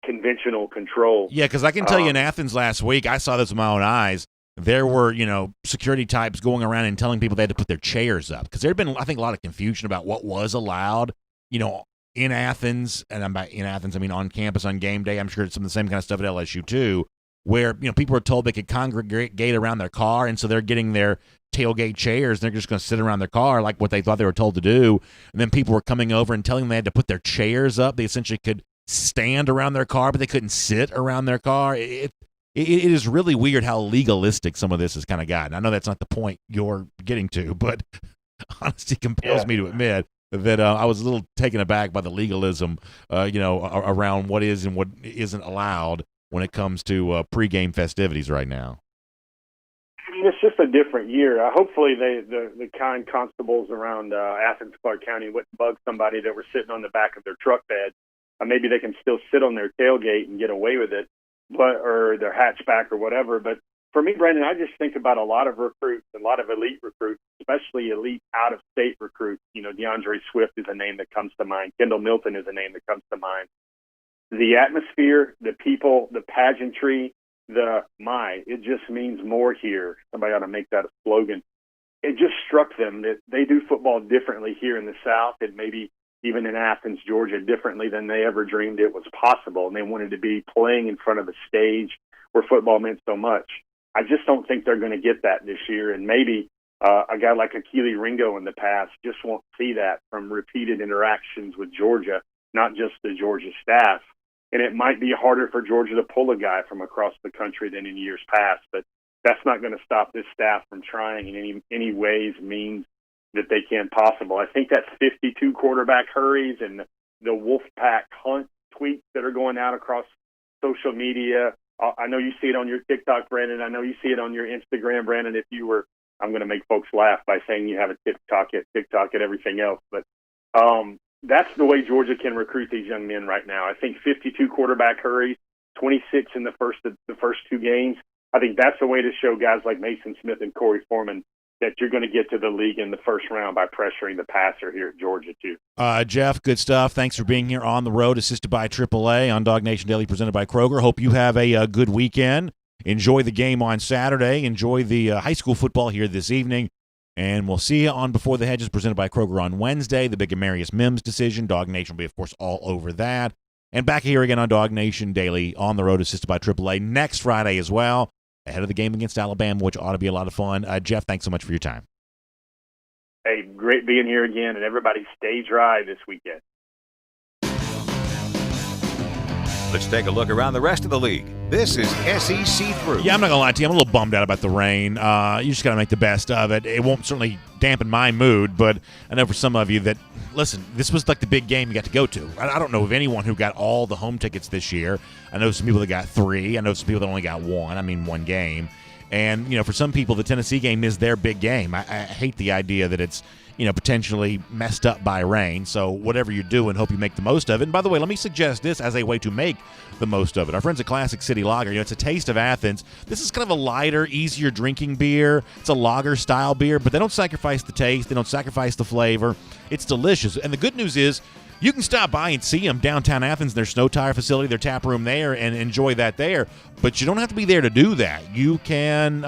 conventional control. Yeah, because I can tell you in Athens last week, I saw this with my own eyes. There were, security types going around and telling people they had to put their chairs up because there had been, I think, a lot of confusion about what was allowed, in Athens, and in Athens, I mean on campus on game day. I'm sure it's some of the same kind of stuff at LSU too, where people were told they could congregate around their car, and so they're getting their tailgate chairs, and they're just going to sit around their car like what they thought they were told to do. And then people were coming over and telling them they had to put their chairs up. They essentially could stand around their car, but they couldn't sit around their car. It is really weird how legalistic some of this has kind of gotten. I know that's not the point you're getting to, but honesty compels me to admit that I was a little taken aback by the legalism, around what is and what isn't allowed when it comes to pregame festivities right now. I mean, it's just a different year. Hopefully, the kind constables around Athens, Clark County wouldn't bug somebody that were sitting on the back of their truck bed. Maybe they can still sit on their tailgate and get away with it, or their hatchback or whatever. But for me, Brandon, I just think about a lot of recruits, a lot of elite recruits, especially elite out-of-state recruits. DeAndre Swift is a name that comes to mind. Kendall Milton is a name that comes to mind. The atmosphere, the people, the pageantry, it just means more here. Somebody ought to make that a slogan. It just struck them that they do football differently here in the South, and maybe even in Athens, Georgia, differently than they ever dreamed it was possible. And they wanted to be playing in front of a stage where football meant so much. I just don't think they're going to get that this year. And maybe a guy like Akili Ringo in the past just won't see that from repeated interactions with Georgia, not just the Georgia staff. And it might be harder for Georgia to pull a guy from across the country than in years past. But that's not going to stop this staff from trying in any ways, means that they can possible. I think that 52 quarterback hurries and the Wolfpack hunt tweets that are going out across social media. I know you see it on your TikTok, Brandon. I know you see it on your Instagram, Brandon. I'm going to make folks laugh by saying you have a TikTok at everything else. But that's the way Georgia can recruit these young men right now. I think 52 quarterback hurries, 26 in the first two games. I think that's the way to show guys like Mason Smith and Corey Foreman that you're going to get to the league in the first round by pressuring the passer here at Georgia, too. Jeff, good stuff. Thanks for being here on the road, assisted by AAA on DawgNation Daily, presented by Kroger. Hope you have a good weekend. Enjoy the game on Saturday. Enjoy the high school football here this evening. And we'll see you on Before the Hedges, presented by Kroger on Wednesday. The big Amarius Mims decision. DawgNation will be, of course, all over that. And back here again on DawgNation Daily, on the road, assisted by AAA, next Friday as well, ahead of the game against Alabama, which ought to be a lot of fun. Jeff, thanks so much for your time. Hey, great being here again, and everybody stay dry this weekend. Let's take a look around the rest of the league. This is SEC Through. Yeah, I'm not going to lie to you. I'm a little bummed out about the rain. You just got to make the best of it. It won't certainly dampen my mood, but I know for some of you that, listen, this was like the big game you got to go to. I don't know of anyone who got all the home tickets this year. I know some people that got 3. I know some people that only got 1 game. And, for some people, the Tennessee game is their big game. I hate the idea that it's, potentially messed up by rain. So whatever you're doing, hope you make the most of it. And by the way, let me suggest this as a way to make the most of it. Our friends at Classic City Lager, it's a taste of Athens. This is kind of a lighter, easier drinking beer. It's a lager-style beer, but they don't sacrifice the taste. They don't sacrifice the flavor. It's delicious. And the good news is, you can stop by and see them downtown Athens, their snow tire facility, their tap room there, and enjoy that there. But you don't have to be there to do that. You can,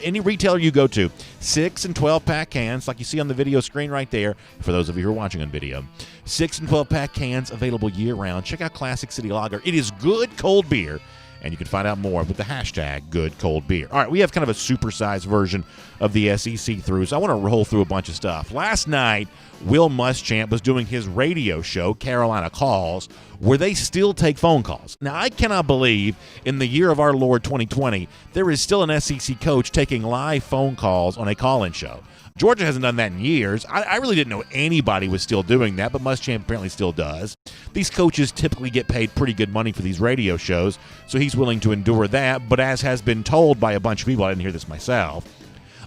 any retailer you go to, 6 and 12-pack cans, like you see on the video screen right there, for those of you who are watching on video. 6 and 12-pack cans available year-round. Check out Classic City Lager. It is good cold beer. And you can find out more with the hashtag #GoodColdBeer. All right, we have kind of a supersized version of the SEC through, so I want to roll through a bunch of stuff. Last night, Will Muschamp was doing his radio show, Carolina Calls, where they still take phone calls. Now, I cannot believe in the year of our Lord 2020, there is still an SEC coach taking live phone calls on a call-in show. Georgia hasn't done that in years. I really didn't know anybody was still doing that, but Muschamp apparently still does. These coaches typically get paid pretty good money for these radio shows, so he's willing to endure that. But as has been told by a bunch of people, I didn't hear this myself,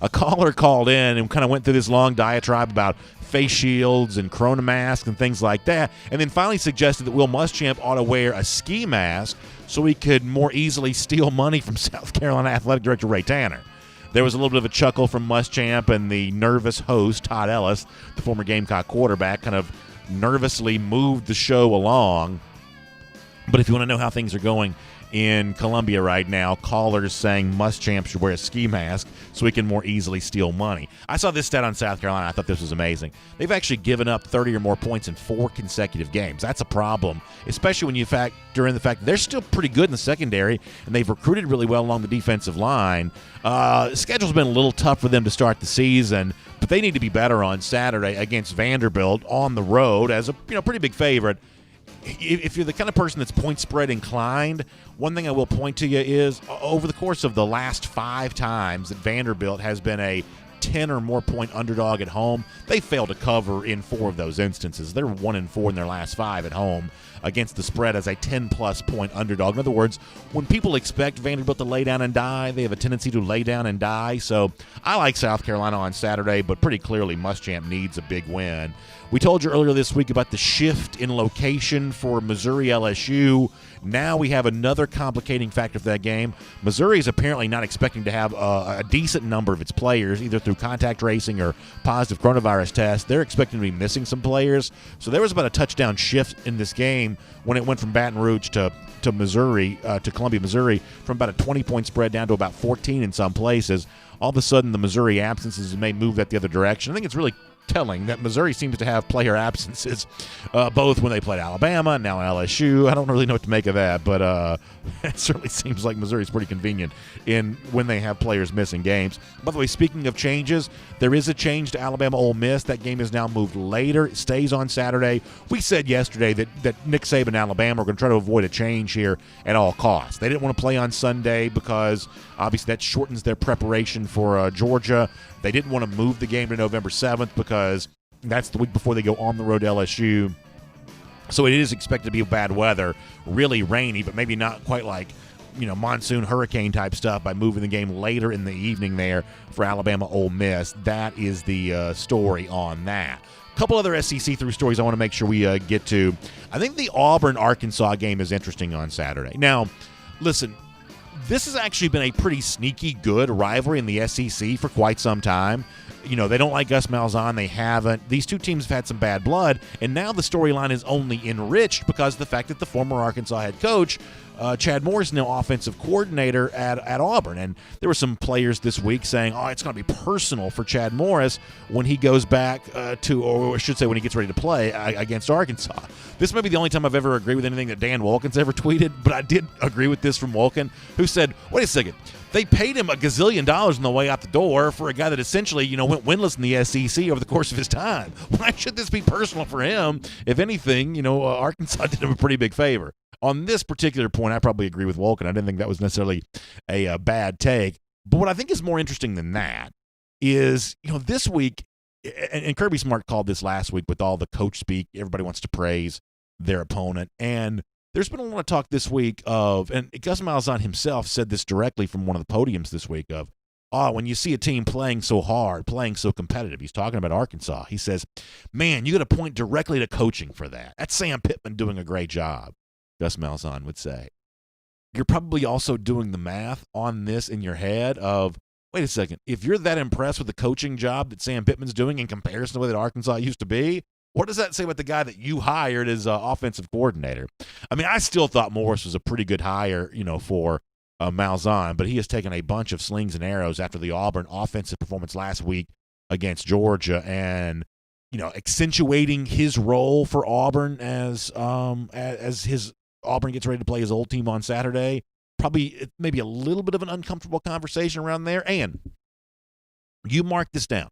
a caller called in and kind of went through this long diatribe about face shields and corona masks and things like that, and then finally suggested that Will Muschamp ought to wear a ski mask so he could more easily steal money from South Carolina Athletic Director Ray Tanner. There was a little bit of a chuckle from Muschamp, and the nervous host, Todd Ellis, the former Gamecock quarterback, kind of nervously moved the show along. But if you want to know how things are going in Columbia right now, callers saying Muschamp should wear a ski mask so he can more easily steal money. I saw this stat on South Carolina. I thought this was amazing. They've actually given up 30 or more points in 4 consecutive games. That's a problem, especially when you factor in the fact that they're still pretty good in the secondary, and they've recruited really well along the defensive line. The schedule's been a little tough for them to start the season, but they need to be better on Saturday against Vanderbilt on the road as a pretty big favorite. If you're the kind of person that's point spread inclined, one thing I will point to you is over the course of the last 5 times that Vanderbilt has been a 10 or more point underdog at home, they failed to cover in 4 of those instances. They're 1-4 in their last 5 at home against the spread as a 10-plus point underdog. In other words, when people expect Vanderbilt to lay down and die, they have a tendency to lay down and die. So I like South Carolina on Saturday, but pretty clearly Muschamp needs a big win. We told you earlier this week about the shift in location for Missouri-LSU. Now we have another complicating factor for that game. Missouri is apparently not expecting to have a decent number of its players, either through contact tracing or positive coronavirus tests. They're expecting to be missing some players. So there was about a touchdown shift in this game when it went from Baton Rouge to Missouri, to Columbia, Missouri, from about a 20-point spread down to about 14 in some places. All of a sudden, the Missouri absences may move that the other direction. I think it's really telling that Missouri seems to have player absences, both when they played Alabama and now LSU. I don't really know what to make of that, but it certainly seems like Missouri's pretty convenient in when they have players missing games. By the way, speaking of changes, there is a change to Alabama Ole Miss. That game is now moved later. It stays on Saturday. We said yesterday that Nick Saban and Alabama are going to try to avoid a change here at all costs. They didn't want to play on Sunday because obviously that shortens their preparation for Georgia. They didn't want to move the game to November 7th because that's the week before they go on the road to LSU. So it is expected to be bad weather, really rainy, but maybe not quite like, monsoon hurricane type stuff by moving the game later in the evening there for Alabama Ole Miss. That is the story on that. A couple other SEC through stories I want to make sure we get to. I think the Auburn-Arkansas game is interesting on Saturday. Now, listen, this has actually been a pretty sneaky good rivalry in the SEC for quite some time. They don't like Gus Malzahn. They haven't. These two teams have had some bad blood, and now the storyline is only enriched because of the fact that the former Arkansas head coach, Chad Morris, now offensive coordinator at Auburn. And there were some players this week saying, it's going to be personal for Chad Morris when he goes back or I should say when he gets ready to play against Arkansas. This may be the only time I've ever agreed with anything that Dan Wolken's ever tweeted, but I did agree with this from Wolken, who said, wait a second, they paid him $1 gazillion on the way out the door for a guy that essentially, went winless in the SEC over the course of his time. Why should this be personal for him? If anything, Arkansas did him a pretty big favor. on this particular point, I probably agree with Wolken. I didn't think that was necessarily a bad take. But what I think is more interesting than that is, this week, and Kirby Smart called this last week with all the coach speak. Everybody wants to praise their opponent. And there's been a lot of talk this week of, and Gus Malzahn himself said this directly from one of the podiums this week of, when you see a team playing so hard, playing so competitive, he's talking about Arkansas. He says, man, you got to point directly to coaching for that. That's Sam Pittman doing a great job, Gus Malzahn would say. You're probably also doing the math on this in your head of, wait a second, if you're that impressed with the coaching job that Sam Pittman's doing in comparison to the way that Arkansas used to be, what does that say about the guy that you hired as offensive coordinator? I mean, I still thought Morris was a pretty good hire, for Malzahn, but he has taken a bunch of slings and arrows after the Auburn offensive performance last week against Georgia and, accentuating his role for Auburn as his Auburn gets ready to play his old team on Saturday. Probably maybe a little bit of an uncomfortable conversation around there. And you mark this down.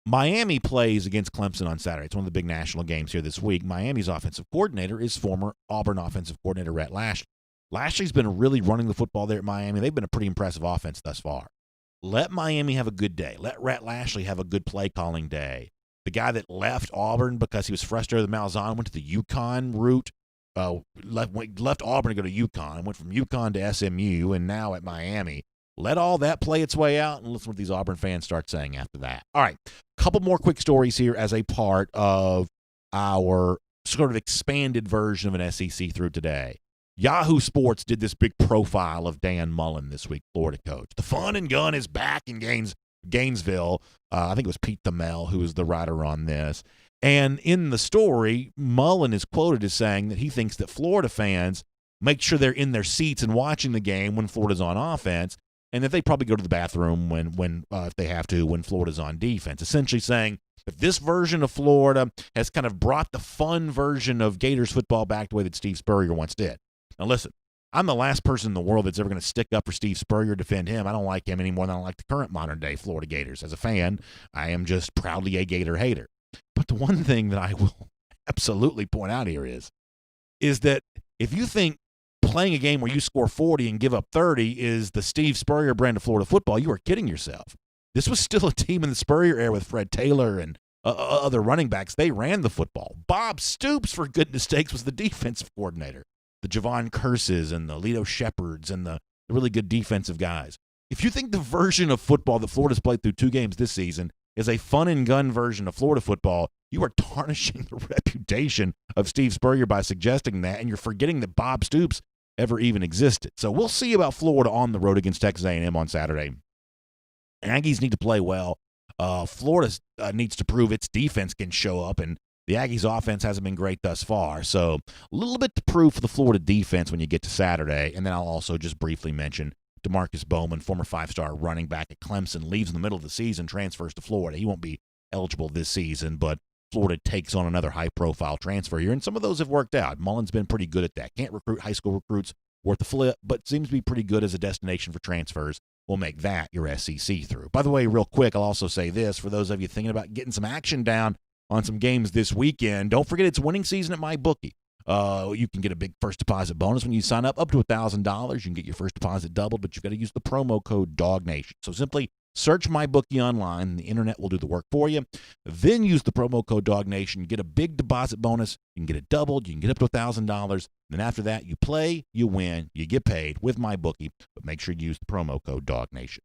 Miami plays against Clemson on Saturday. It's one of the big national games here this week. Miami's offensive coordinator is former Auburn offensive coordinator Rhett Lashley. Lashley's been really running the football there at Miami. They've been a pretty impressive offense thus far. Let Miami have a good day. Let Rhett Lashley have a good play-calling day. The guy that left Auburn because he was frustrated with Malzahn went to the UConn route, left Auburn to go to UConn, went from UConn to SMU, and now at Miami. Let all that play its way out and listen to what these Auburn fans start saying after that. All right, a couple more quick stories here as a part of our sort of expanded version of an SEC through today. Yahoo Sports did this big profile of Dan Mullen this week, Florida coach. The fun and gun is back in Gainesville. I think it was Pete Thamel who was the writer on this. And in the story, Mullen is quoted as saying that he thinks that Florida fans make sure they're in their seats and watching the game when Florida's on offense, and that they probably go to the bathroom when if they have to, when Florida's on defense. Essentially saying that this version of Florida has kind of brought the fun version of Gators football back the way that Steve Spurrier once did. Now listen, I'm the last person in the world that's ever going to stick up for Steve Spurrier, defend him. I don't like him any more than I like the current modern-day Florida Gators. As a fan, I am just proudly a Gator hater. But the one thing that I will absolutely point out here is that if you think playing a game where you score 40 and give up 30 is the Steve Spurrier brand of Florida football, you are kidding yourself. This was still a team in the Spurrier era with Fred Taylor and other running backs. They ran the football. Bob Stoops, for goodness sakes, was the defensive coordinator. The Javon Curses and the Lito Shepherds and the really good defensive guys. If you think the version of football that Florida's played through 2 games this season is a fun and gun version of Florida football, you are tarnishing the reputation of Steve Spurrier by suggesting that, and you're forgetting that Bob Stoops ever even existed. So we'll see about Florida on the road against Texas A&M on Saturday. Aggies need to play well. Florida needs to prove its defense can show up, and the Aggies' offense hasn't been great thus far. So a little bit to prove for the Florida defense when you get to Saturday. And then I'll also just briefly mention DeMarcus Bowman, former 5-star running back at Clemson, leaves in the middle of the season, transfers to Florida. He won't be eligible this season, but Florida takes on another high-profile transfer here, and some of those have worked out. Mullen's been pretty good at that. Can't recruit high school recruits worth a flip, but seems to be pretty good as a destination for transfers. We'll make that your SEC through. By the way, real quick, I'll also say this. For those of you thinking about getting some action down on some games this weekend, don't forget it's winning season at MyBookie. You can get a big first deposit bonus when you sign up to $1,000. You can get your first deposit doubled, but you've got to use the promo code DawgNation. So simply search MyBookie online, and the internet will do the work for you. Then use the promo code DawgNation. Get a big deposit bonus. You can get it doubled. You can get up to $1,000. Then after that, you play, you win, you get paid with MyBookie. But make sure you use the promo code DawgNation.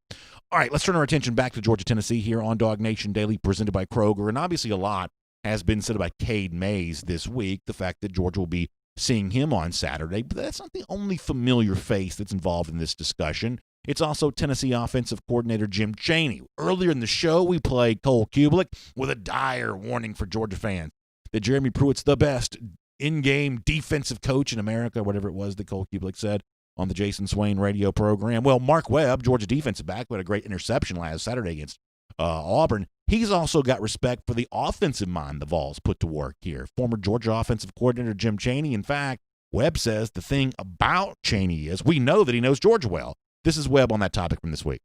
All right, let's turn our attention back to Georgia, Tennessee here on DawgNation Daily, presented by Kroger. And obviously a lot has been said by Cade Mays this week, the fact that Georgia will be seeing him on Saturday. But that's not the only familiar face that's involved in this discussion. It's also Tennessee offensive coordinator Jim Chaney. Earlier in the show, we played Cole Kubelik with a dire warning for Georgia fans that Jeremy Pruitt's the best in-game defensive coach in America, whatever it was that Cole Kubelik said on the Jason Swain radio program. Well, Mark Webb, Georgia defensive back, who had a great interception last Saturday against Auburn, he's also got respect for the offensive mind the Vols put to work here. Former Georgia offensive coordinator Jim Chaney. In fact, Webb says the thing about Chaney is we know that he knows Georgia well. This is Webb on that topic from this week.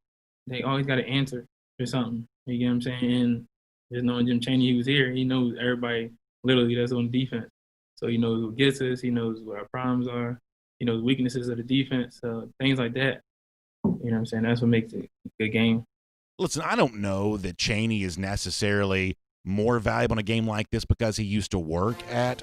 They always got an answer for something. You get what I'm saying? And just knowing Jim Chaney, he was here. He knows everybody literally that's on defense. So he knows what gets us. He knows what our problems are. He knows weaknesses of the defense. So things like that. You know what I'm saying? That's what makes it a good game. Listen, I don't know that Chaney is necessarily more valuable in a game like this because he used to work at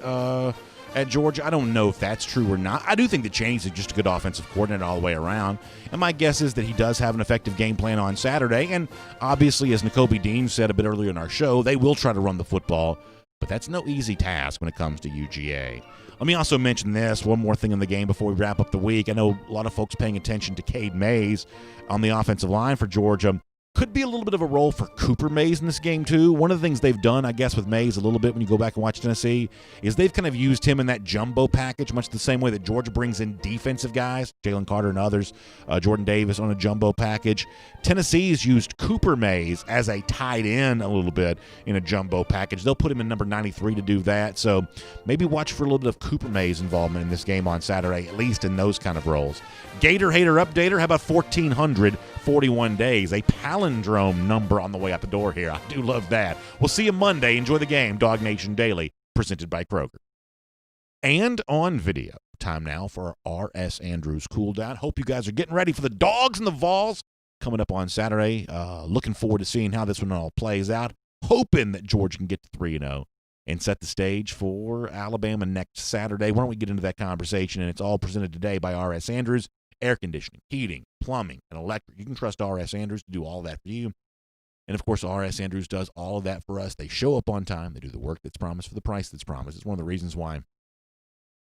Georgia. I don't know if that's true or not. I do think that Chaney's just a good offensive coordinator all the way around. And my guess is that he does have an effective game plan on Saturday. And obviously, as Nakobe Dean said a bit earlier in our show, they will try to run the football. But that's no easy task when it comes to UGA. Let me also mention this, one more thing in the game before we wrap up the week. I know a lot of folks paying attention to Cade Mays on the offensive line for Georgia. Could be a little bit of a role for Cooper Mays in this game, too. One of the things they've done, I guess, with Mays a little bit when you go back and watch Tennessee is they've kind of used him in that jumbo package, much the same way that Georgia brings in defensive guys, Jalen Carter and others, Jordan Davis on a jumbo package. Tennessee's used Cooper Mays as a tight end a little bit in a jumbo package. They'll put him in number 93 to do that. So maybe watch for a little bit of Cooper Mays involvement in this game on Saturday, at least in those kind of roles. Gator Hater Updater, how about 1,441 days? A palindrome number on the way out the door here. I do love that. We'll see you Monday. Enjoy the game. DawgNation Daily, presented by Kroger. And on video, time now for our R.S. Andrews cool down. Hope you guys are getting ready for the Dogs and the Vols coming up on Saturday. Looking forward to seeing how this one all plays out. Hoping that Georgia can get to 3-0 and set the stage for Alabama next Saturday. Why don't we get into that conversation? And it's all presented today by R.S. Andrews. Air conditioning, heating, plumbing, and electric. You can trust R.S. Andrews to do all that for you. And, of course, R.S. Andrews does all of that for us. They show up on time. They do the work that's promised for the price that's promised. It's one of the reasons why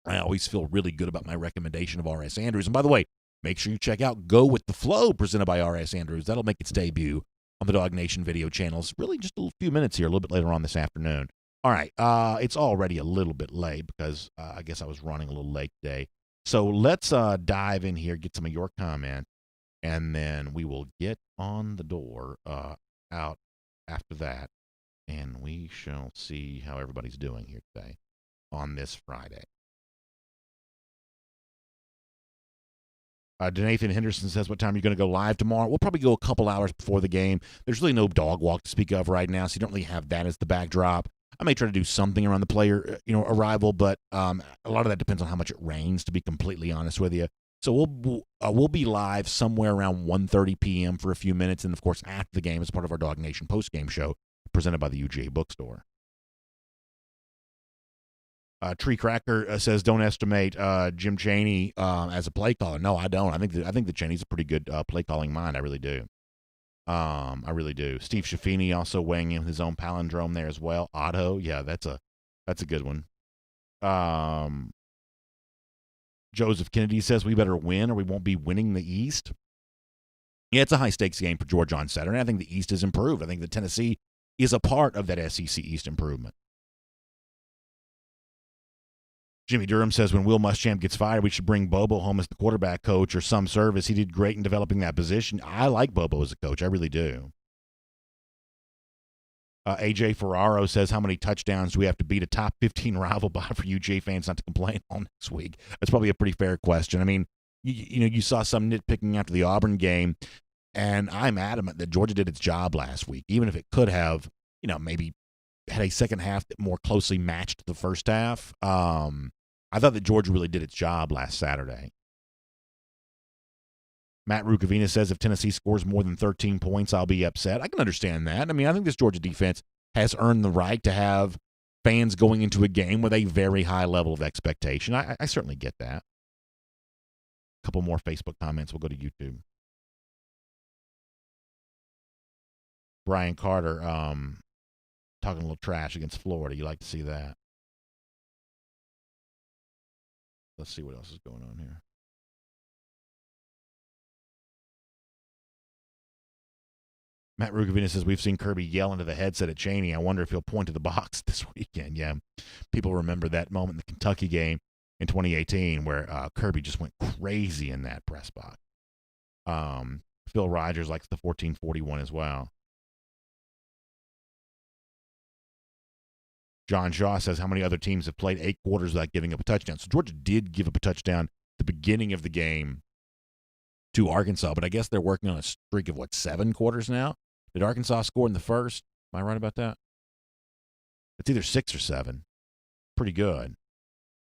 I always feel really good about my recommendation of R.S. Andrews. And, by the way, make sure you check out Go With The Flow, presented by R.S. Andrews. That'll make its debut on the DawgNation video channels really just a few minutes here, a little bit later on this afternoon. All right, it's already a little bit late because I guess I was running a little late today. So let's dive in here, get some of your comments, and then we will get on the door out after that, and we shall see how everybody's doing here today on this Friday. Nathan Henderson says, what time are you going to go live tomorrow? We'll probably go a couple hours before the game. There's really no dog walk to speak of right now, so you don't really have that as the backdrop. I may try to do something around the player, arrival, but a lot of that depends on how much it rains, to be completely honest with you. So we'll be live somewhere around 1:30 p.m. for a few minutes, and of course after the game as part of our DawgNation postgame show presented by the UGA bookstore. Tree Cracker says, don't estimate Jim Chaney as a play caller. No, I don't. I think that Chaney's a pretty good play calling mind. I really do. I really do. Steve Shaffini also weighing in with his own palindrome there as well. Otto, yeah, that's a good one. Joseph Kennedy says we better win or we won't be winning the East. Yeah, it's a high-stakes game for Georgia on Saturday. I think the East is improved. I think that Tennessee is a part of that SEC East improvement. Jimmy Durham says when Will Muschamp gets fired, we should bring Bobo home as the quarterback coach or some service. He did great in developing that position. I like Bobo as a coach. I really do. AJ Ferraro says, how many touchdowns do we have to beat a top 15 rival by for UGA fans not to complain all next week? That's probably a pretty fair question. I mean, you saw some nitpicking after the Auburn game, and I'm adamant that Georgia did its job last week, even if it could have, maybe had a second half that more closely matched the first half. I thought that Georgia really did its job last Saturday. Matt Rukavina says if Tennessee scores more than 13 points, I'll be upset. I can understand that. I mean, I think this Georgia defense has earned the right to have fans going into a game with a very high level of expectation. I certainly get that. A couple more Facebook comments. We'll go to YouTube. Brian Carter talking a little trash against Florida. You like to see that. Let's see what else is going on here. Matt Rugavina says, we've seen Kirby yell into the headset at Chaney. I wonder if he'll point to the box this weekend. Yeah, people remember that moment in the Kentucky game in 2018 where Kirby just went crazy in that press box. Phil Rogers likes the 1441 as well. John Shaw says, how many other teams have played 8 quarters without giving up a touchdown? So Georgia did give up a touchdown at the beginning of the game to Arkansas, but I guess they're working on a streak of, 7 quarters now? Did Arkansas score in the first? Am I right about that? It's either 6 or 7. Pretty good.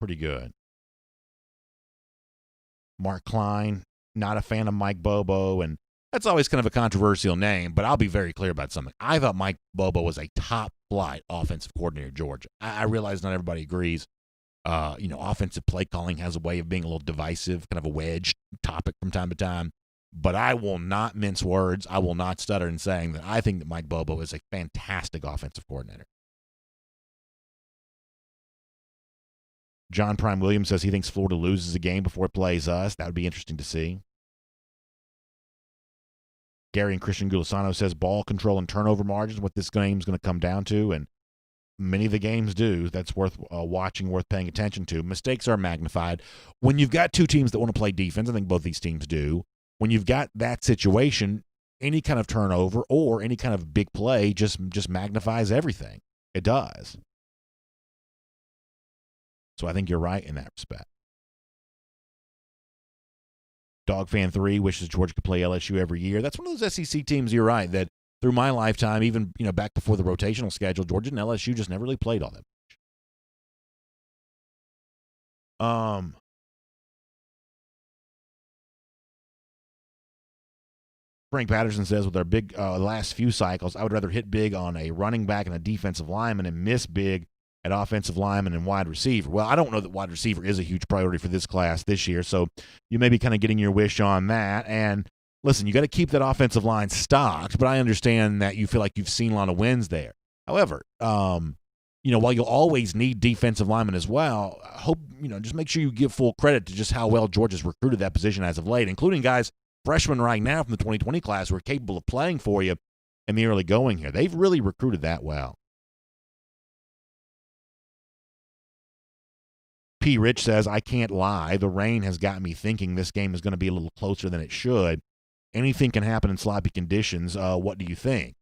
Pretty good. Mark Klein, not a fan of Mike Bobo, and that's always kind of a controversial name, but I'll be very clear about something. I thought Mike Bobo was a top-flight offensive coordinator at Georgia. I realize not everybody agrees. Offensive play calling has a way of being a little divisive, kind of a wedge topic from time to time. But I will not mince words. I will not stutter in saying that I think that Mike Bobo is a fantastic offensive coordinator. John Prime Williams says he thinks Florida loses a game before it plays us. That would be interesting to see. Gary and Christian Gulisano says ball control and turnover margins, what this game is going to come down to, and many of the games do. That's worth watching, worth paying attention to. Mistakes are magnified. When you've got two teams that want to play defense, I think both these teams do, when you've got that situation, any kind of turnover or any kind of big play just magnifies everything. It does. So I think you're right in that respect. DogFan3 wishes Georgia could play LSU every year. That's one of those SEC teams, you're right, that through my lifetime, even back before the rotational schedule, Georgia and LSU just never really played all that much. Frank Patterson says, with our big last few cycles, I would rather hit big on a running back and a defensive lineman and miss big at offensive lineman and wide receiver. Well, I don't know that wide receiver is a huge priority for this class this year, so you may be kind of getting your wish on that. And listen, you got to keep that offensive line stocked, but I understand that you feel like you've seen a lot of wins there. However, while you'll always need defensive linemen as well, I hope, just make sure you give full credit to just how well Georgia's recruited that position as of late, including guys, freshmen right now from the 2020 class who are capable of playing for you in the early going here. They've really recruited that well. P. Rich says, I can't lie. The rain has got me thinking this game is going to be a little closer than it should. Anything can happen in sloppy conditions. What do you think?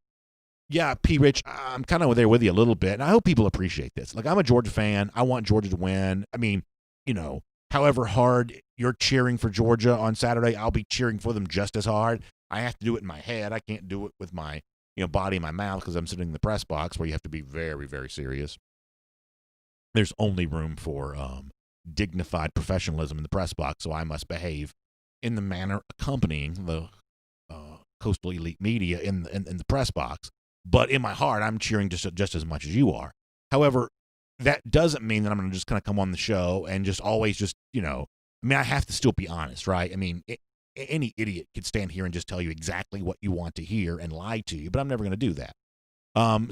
Yeah, P. Rich, I'm kind of there with you a little bit, and I hope people appreciate this. Like, I'm a Georgia fan. I want Georgia to win. I mean, however hard you're cheering for Georgia on Saturday, I'll be cheering for them just as hard. I have to do it in my head. I can't do it with my body and my mouth because I'm sitting in the press box where you have to be very, very serious. There's only room for dignified professionalism in the press box, so I must behave in the manner accompanying the coastal elite media in the press box. But in my heart, I'm cheering just as much as you are. However, that doesn't mean that I'm going to just kind of come on the show and just always I have to still be honest, right? I mean, any idiot could stand here and just tell you exactly what you want to hear and lie to you, but I'm never going to do that.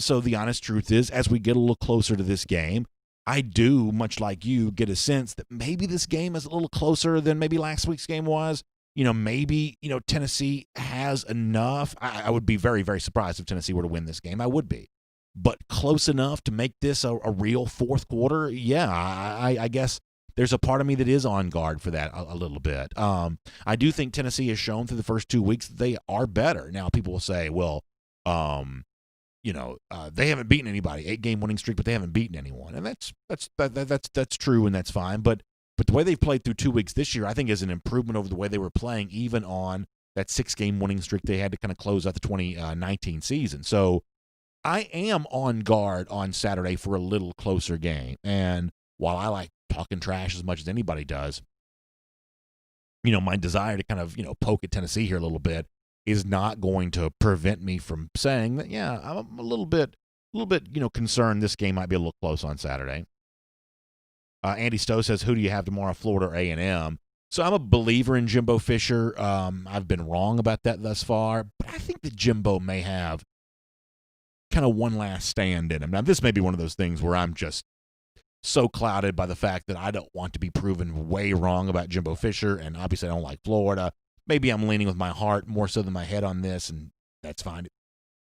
So the honest truth is, as we get a little closer to this game, I do, much like you, get a sense that maybe this game is a little closer than maybe last week's game was. Maybe, Tennessee has enough. I would be very, very surprised if Tennessee were to win this game. I would be. But close enough to make this a real fourth quarter? Yeah, I guess there's a part of me that is on guard for that a little bit. I do think Tennessee has shown through the first 2 weeks that they are better. Now, people will say, well, they haven't beaten anybody, 8-game winning streak, but they haven't beaten anyone. And that's true, and that's fine. But the way they've played through 2 weeks this year, I think is an improvement over the way they were playing, even on that 6-game winning streak they had to kind of close out the 2019 season. So I am on guard on Saturday for a little closer game. And while I like talking trash as much as anybody does, my desire to kind of, poke at Tennessee here a little bit is not going to prevent me from saying that, yeah, I'm a little bit, concerned this game might be a little close on Saturday. Andy Stowe says, who do you have tomorrow, Florida or A&M? So I'm a believer in Jimbo Fisher. I've been wrong about that thus far, but I think that Jimbo may have kind of one last stand in him. Now, this may be one of those things where I'm just so clouded by the fact that I don't want to be proven way wrong about Jimbo Fisher, and obviously I don't like Florida. Maybe I'm leaning with my heart more so than my head on this, and that's fine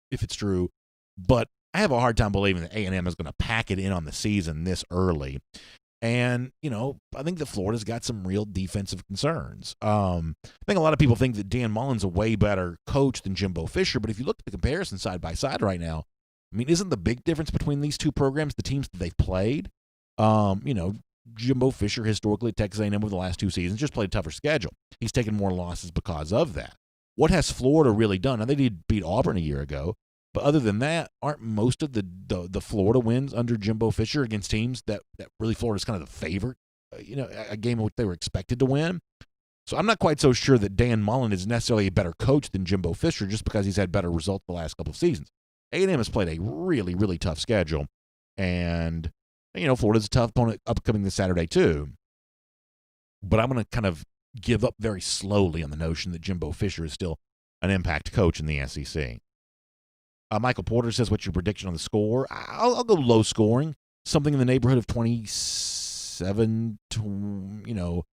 if it's true. But I have a hard time believing that A&M is going to pack it in on the season this early. And, I think that Florida's got some real defensive concerns. I think a lot of people think that Dan Mullen's a way better coach than Jimbo Fisher, but if you look at the comparison side by side right now, I mean, isn't the big difference between these two programs the teams that they've played? Jimbo Fisher historically at Texas A&M over the last 2 seasons just played a tougher schedule. He's taken more losses because of that. What has Florida really done? Now, they did beat Auburn a year ago, but other than that, aren't most of the Florida wins under Jimbo Fisher against teams that really Florida's kind of the favorite a game in which they were expected to win. So I'm not quite so sure that Dan Mullen is necessarily a better coach than Jimbo Fisher just because he's had better results the last couple of seasons. A&M has played a really, really tough schedule, and Florida's a tough opponent upcoming this Saturday too. But I'm going to kind of give up very slowly on the notion that Jimbo Fisher is still an impact coach in the SEC. Michael Porter says, what's your prediction on the score? I'll go low scoring, something in the neighborhood of 27 to,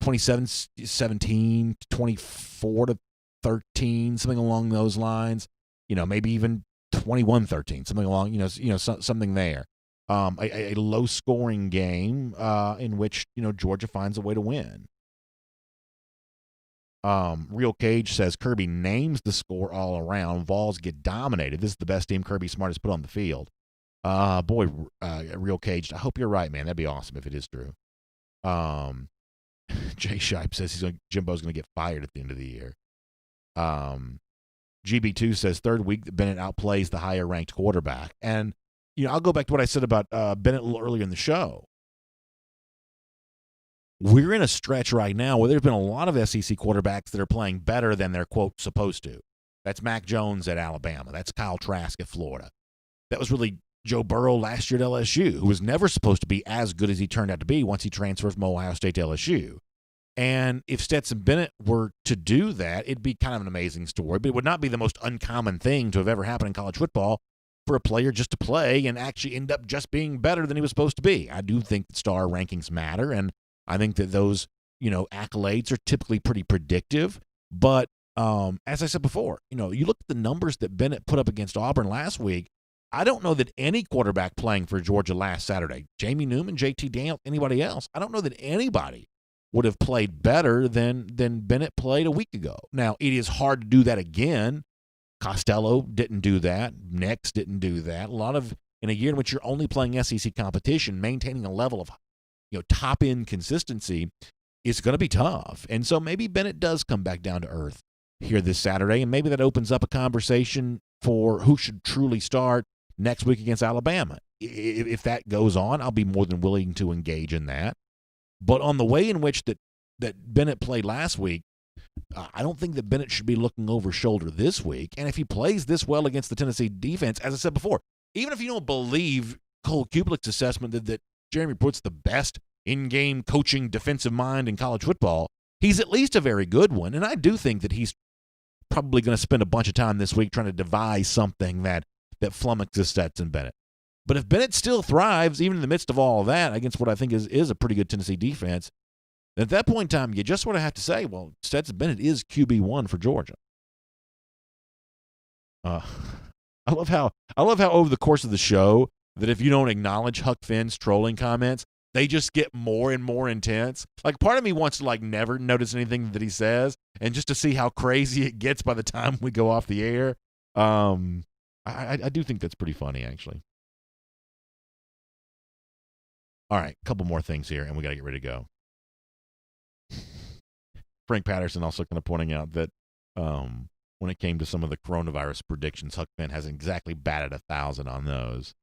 27-17, 24-13, something along those lines. Maybe even 21-13, something along, something there. A low scoring game in which, Georgia finds a way to win. Real Cage says Kirby names the score all around. Vols get dominated. This is the best team Kirby Smart has put on the field. Real Cage, I hope you're right, man. That'd be awesome if it is true. Jay Shipe says Jimbo's going to get fired at the end of the year. GB2 says third week that Bennett outplays the higher ranked quarterback. And, I'll go back to what I said about Bennett a little earlier in the show. We're in a stretch right now where there's been a lot of SEC quarterbacks that are playing better than they're, quote, supposed to. That's Mac Jones at Alabama. That's Kyle Trask at Florida. That was really Joe Burrow last year at LSU, who was never supposed to be as good as he turned out to be once he transferred from Ohio State to LSU. And if Stetson Bennett were to do that, it'd be kind of an amazing story, but it would not be the most uncommon thing to have ever happened in college football for a player just to play and actually end up just being better than he was supposed to be. I do think that star rankings matter, and I think that those, accolades are typically pretty predictive. But as I said before, you look at the numbers that Bennett put up against Auburn last week. I don't know that any quarterback playing for Georgia last Saturday, Jamie Newman, JT Daniels, anybody else, I don't know that anybody would have played better than Bennett played a week ago. Now, it is hard to do that again. Costello didn't do that. Nix didn't do that. In a year in which you're only playing SEC competition, maintaining a level of top-end consistency is going to be tough. And so maybe Bennett does come back down to earth here this Saturday, and maybe that opens up a conversation for who should truly start next week against Alabama. If that goes on, I'll be more than willing to engage in that. But on the way in which that Bennett played last week, I don't think that Bennett should be looking over shoulder this week. And if he plays this well against the Tennessee defense, as I said before, even if you don't believe Cole Kubelik's assessment that Jeremy Pruitt's the best in-game coaching defensive mind in college football, he's at least a very good one. And I do think that he's probably going to spend a bunch of time this week trying to devise something that flummoxes Stetson Bennett. But if Bennett still thrives, even in the midst of all of that, against what I think is a pretty good Tennessee defense, then at that point in time, you just sort of have to say, well, Stetson Bennett is QB1 for Georgia. I love how over the course of the show that if you don't acknowledge Huck Finn's trolling comments, they just get more and more intense. Like, part of me wants to never notice anything that he says, and just to see how crazy it gets by the time we go off the air. I do think that's pretty funny, actually. All right, a couple more things here, and we got to get ready to go. Frank Patterson also kind of pointing out that when it came to some of the coronavirus predictions, Huck Finn hasn't exactly batted 1,000 on those.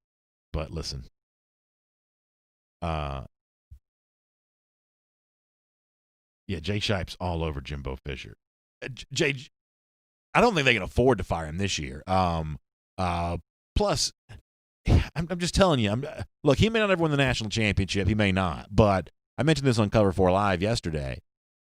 But listen, Jay Shipe's all over Jimbo Fisher. Jay, I don't think they can afford to fire him this year. Plus, I'm just telling you, look, he may not ever win the national championship. He may not. But I mentioned this on Cover 4 Live yesterday,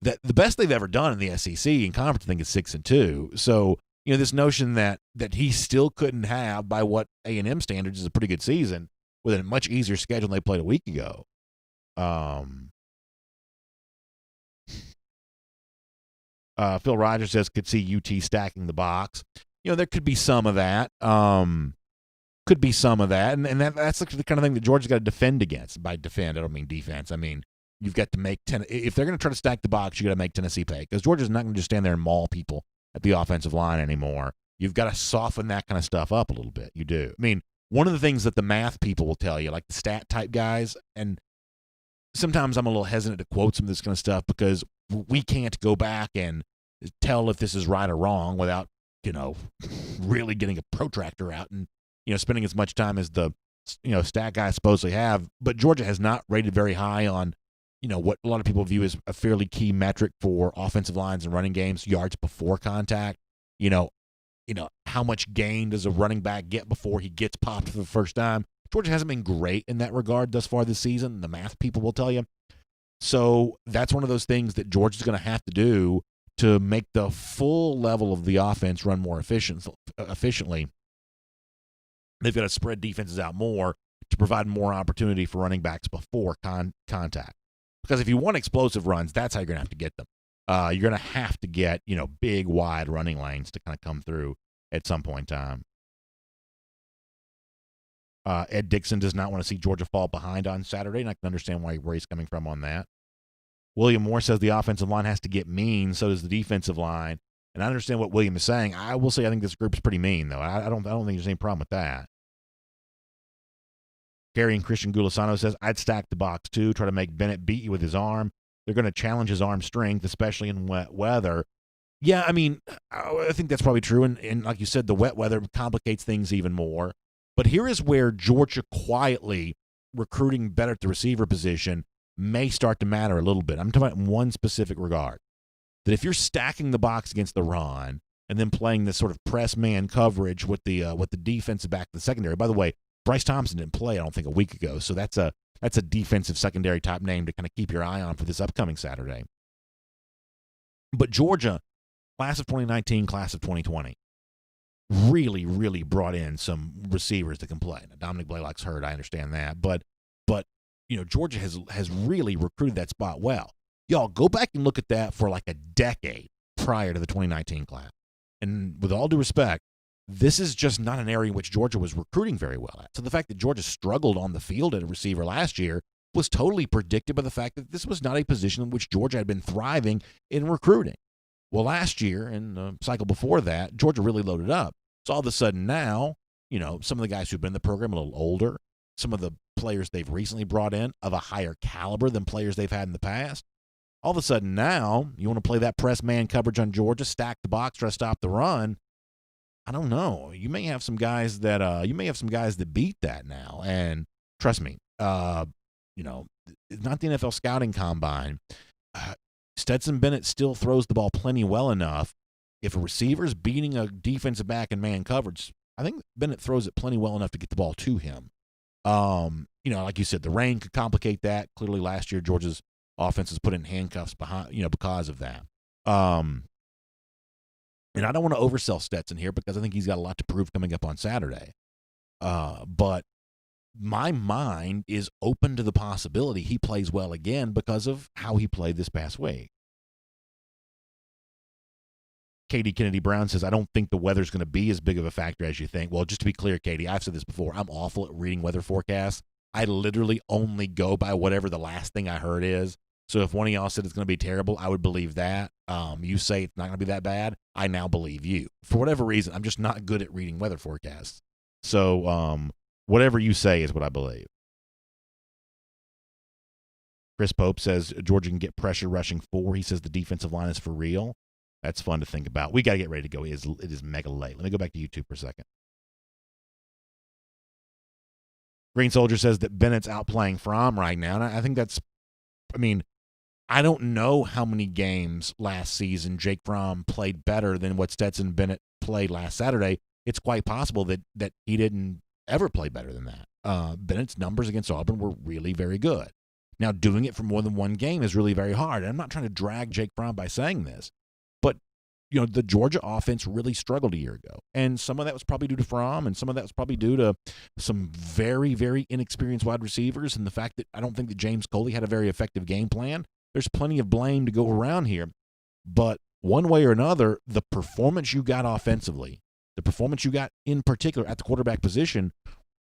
that the best they've ever done in the SEC in conference, I think, is 6-2. So, this notion that he still couldn't have, by what A&M standards, is a pretty good season with a much easier schedule than they played a week ago. Phil Rogers says could see UT stacking the box. There could be some of that. And that's the kind of thing that Georgia's got to defend against. By defend, I don't mean defense. I mean, you've got to make if they're going to try to stack the box, you got to make Tennessee pay, because Georgia's not going to just stand there and maul people at the offensive line anymore. You've got to soften that kind of stuff up a little bit. You do. I mean, one of the things that the math people will tell you, like the stat type guys, and sometimes I'm a little hesitant to quote some of this kind of stuff because we can't go back and tell if this is right or wrong without, really getting a protractor out and, spending as much time as the, stat guys supposedly have. But Georgia has not rated very high on what a lot of people view as a fairly key metric for offensive lines and running games, yards before contact. How much gain does a running back get before he gets popped for the first time? Georgia hasn't been great in that regard thus far this season. The math people will tell you. So that's one of those things that Georgia's going to have to do to make the full level of the offense run more efficiently. They've got to spread defenses out more to provide more opportunity for running backs before contact. Because if you want explosive runs, that's how you're going to have to get them. You're going to have to get, big, wide running lanes to kind of come through at some point in time. Ed Dixon does not want to see Georgia fall behind on Saturday, and I can understand where he's coming from on that. William Moore says the offensive line has to get mean, so does the defensive line. And I understand what William is saying. I will say I think this group is pretty mean, though. I don't think there's any problem with that. Gary and Christian Gulisano says, I'd stack the box, too, try to make Bennett beat you with his arm. They're going to challenge his arm strength, especially in wet weather. Yeah, I mean, I think that's probably true. And like you said, the wet weather complicates things even more. But here is where Georgia quietly recruiting better at the receiver position may start to matter a little bit. I'm talking about in one specific regard. That if you're stacking the box against the run and then playing this sort of press man coverage with the defensive back of the secondary. By the way, Bryce Thompson didn't play, I don't think, a week ago. So that's a defensive secondary type name to kind of keep your eye on for this upcoming Saturday. But Georgia, class of 2019, class of 2020, really, really brought in some receivers that can play. Now, Dominic Blaylock's hurt, I understand that. But Georgia has really recruited that spot well. Y'all, go back and look at that for like a decade prior to the 2019 class. And with all due respect, this is just not an area in which Georgia was recruiting very well at. So the fact that Georgia struggled on the field at a receiver last year was totally predicted by the fact that this was not a position in which Georgia had been thriving in recruiting. Well, last year and the cycle before that, Georgia really loaded up. So all of a sudden now, some of the guys who've been in the program a little older, some of the players they've recently brought in of a higher caliber than players they've had in the past, all of a sudden now you want to play that press man coverage on Georgia, stack the box, try to stop the run. I don't know. You may have some guys that beat that now. And trust me, not the NFL scouting combine. Stetson Bennett still throws the ball plenty well enough. If a receiver's beating a defensive back in man coverage, I think Bennett throws it plenty well enough to get the ball to him. Like you said, the rain could complicate that. Clearly last year Georgia's offense is put in handcuffs behind, because of that. And I don't want to oversell Stetson here because I think he's got a lot to prove coming up on Saturday. But my mind is open to the possibility he plays well again because of how he played this past week. Katie Kennedy Brown says, I don't think the weather's going to be as big of a factor as you think. Well, just to be clear, Katie, I've said this before. I'm awful at reading weather forecasts. I literally only go by whatever the last thing I heard is. So if one of y'all said it's going to be terrible, I would believe that. You say it's not going to be that bad, I now believe you. For whatever reason, I'm just not good at reading weather forecasts. So whatever you say is what I believe. Chris Pope says Georgia can get pressure rushing 4. He says the defensive line is for real. That's fun to think about. We got to get ready to go. It is mega late. Let me go back to YouTube for a second. Green Soldier says that Bennett's outplaying Fromm right now. And I think I don't know how many games last season Jake Fromm played better than what Stetson Bennett played last Saturday. It's quite possible that he didn't ever play better than that. Bennett's numbers against Auburn were really very good. Now, doing it for more than one game is really very hard. And I'm not trying to drag Jake Fromm by saying this. But, the Georgia offense really struggled a year ago. And some of that was probably due to Fromm, and some of that was probably due to some very, very inexperienced wide receivers and the fact that I don't think that James Coley had a very effective game plan. There's plenty of blame to go around here. But one way or another, the performance you got offensively, the performance you got in particular at the quarterback position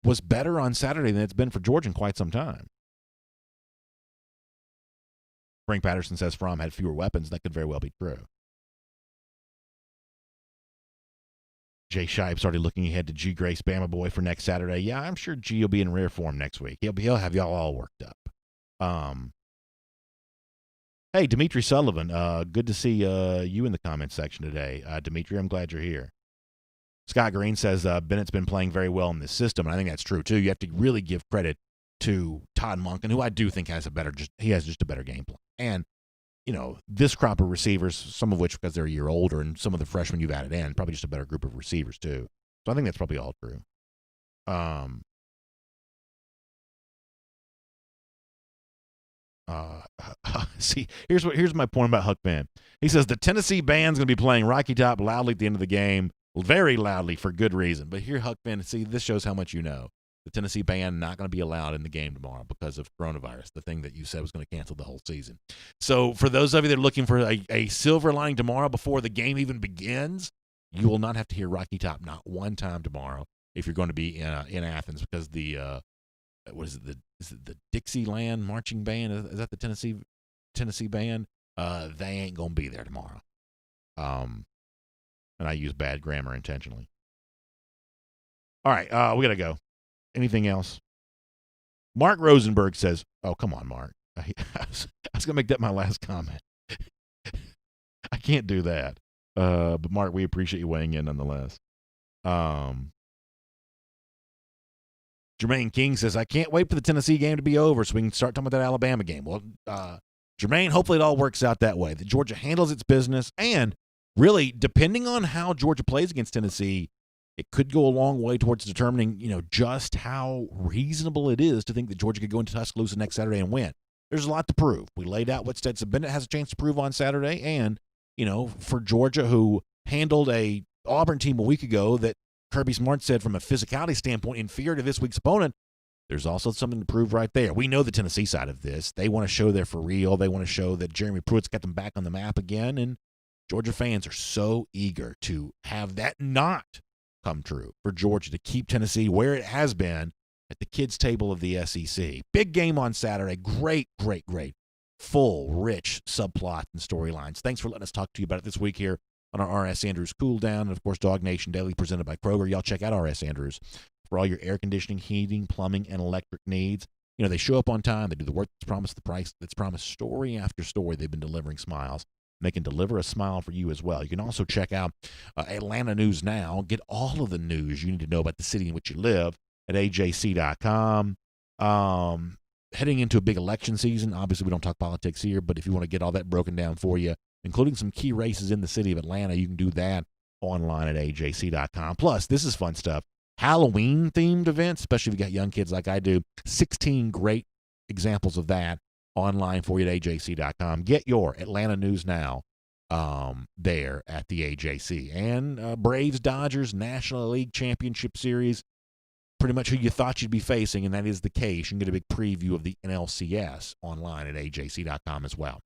was better on Saturday than it's been for Georgia in quite some time. Frank Patterson says Fromm had fewer weapons. That could very well be true. Jay Shipe's already looking ahead to G. Grace Bama Boy for next Saturday. Yeah, I'm sure G will be in rare form next week. He'll have y'all all worked up. Hey, Dimitri Sullivan, good to see you in the comments section today. Dimitri, I'm glad you're here. Scott Green says Bennett's been playing very well in this system, and I think that's true, too. You have to really give credit to Todd Monken, who I do think has just a better game plan. And, this crop of receivers, some of which because they're a year older, and some of the freshmen you've added in, probably just a better group of receivers too. So I think that's probably all true. See, here's my point about Huck Finn. He says the Tennessee band's going to be playing Rocky Top loudly at the end of the game, very loudly for good reason. But here, Huck Finn, see, this shows how much you know. The Tennessee band not going to be allowed in the game tomorrow because of coronavirus, the thing that you said was going to cancel the whole season. So for those of you that are looking for a silver lining tomorrow before the game even begins, you will not have to hear Rocky Top not one time tomorrow if you're going to be in Athens, because the is it the Dixieland marching band? Is that the Tennessee band? They ain't gonna be there tomorrow. And I use bad grammar intentionally. All right, we gotta go. Anything else? Mark Rosenberg says, "Oh, come on, Mark. I was gonna make that my last comment. I can't do that. But Mark, we appreciate you weighing in nonetheless." Jermaine King says, I can't wait for the Tennessee game to be over so we can start talking about that Alabama game. Well, Jermaine, hopefully it all works out that way, that Georgia handles its business. And really, depending on how Georgia plays against Tennessee, it could go a long way towards determining, just how reasonable it is to think that Georgia could go into Tuscaloosa next Saturday and win. There's a lot to prove. We laid out what Stetson Bennett has a chance to prove on Saturday. And, for Georgia, who handled a Auburn team a week ago that Kirby Smart said from a physicality standpoint inferior to this week's opponent, there's also something to prove right there. We know the Tennessee side of this. They want to show they're for real. They want to show that Jeremy Pruitt's got them back on the map again, and Georgia fans are so eager to have that not come true, for Georgia to keep Tennessee where it has been at the kids' table of the SEC. Big game on Saturday. Great, great, great. Full, rich subplot and storylines. Thanks for letting us talk to you about it this week here on our R.S. Andrews Cool Down, and, of course, DawgNation Daily presented by Kroger. Y'all check out R.S. Andrews for all your air conditioning, heating, plumbing, and electric needs. They show up on time. They do the work that's promised, the price that's promised. Story after story, they've been delivering smiles. And they can deliver a smile for you as well. You can also check out Atlanta News Now. Get all of the news you need to know about the city in which you live at ajc.com. Heading into a big election season, obviously we don't talk politics here, but if you want to get all that broken down for you, including some key races in the city of Atlanta, you can do that online at ajc.com. Plus, this is fun stuff. Halloween-themed events, especially if you got young kids like I do. 16 great examples of that online for you at ajc.com. Get your Atlanta News Now there at the AJC. And Braves-Dodgers National League Championship Series, pretty much who you thought you'd be facing, and that is the case. You can get a big preview of the NLCS online at ajc.com as well.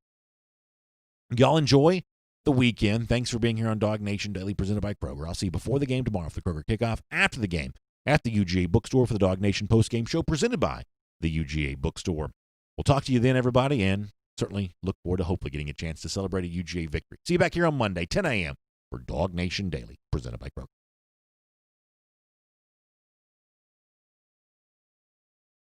Y'all enjoy the weekend. Thanks for being here on DawgNation Daily presented by Kroger. I'll see you before the game tomorrow for the Kroger kickoff, after the game at the UGA Bookstore for the DawgNation postgame show presented by the UGA Bookstore. We'll talk to you then, everybody, and certainly look forward to hopefully getting a chance to celebrate a UGA victory. See you back here on Monday, 10 a.m. for DawgNation Daily presented by Kroger.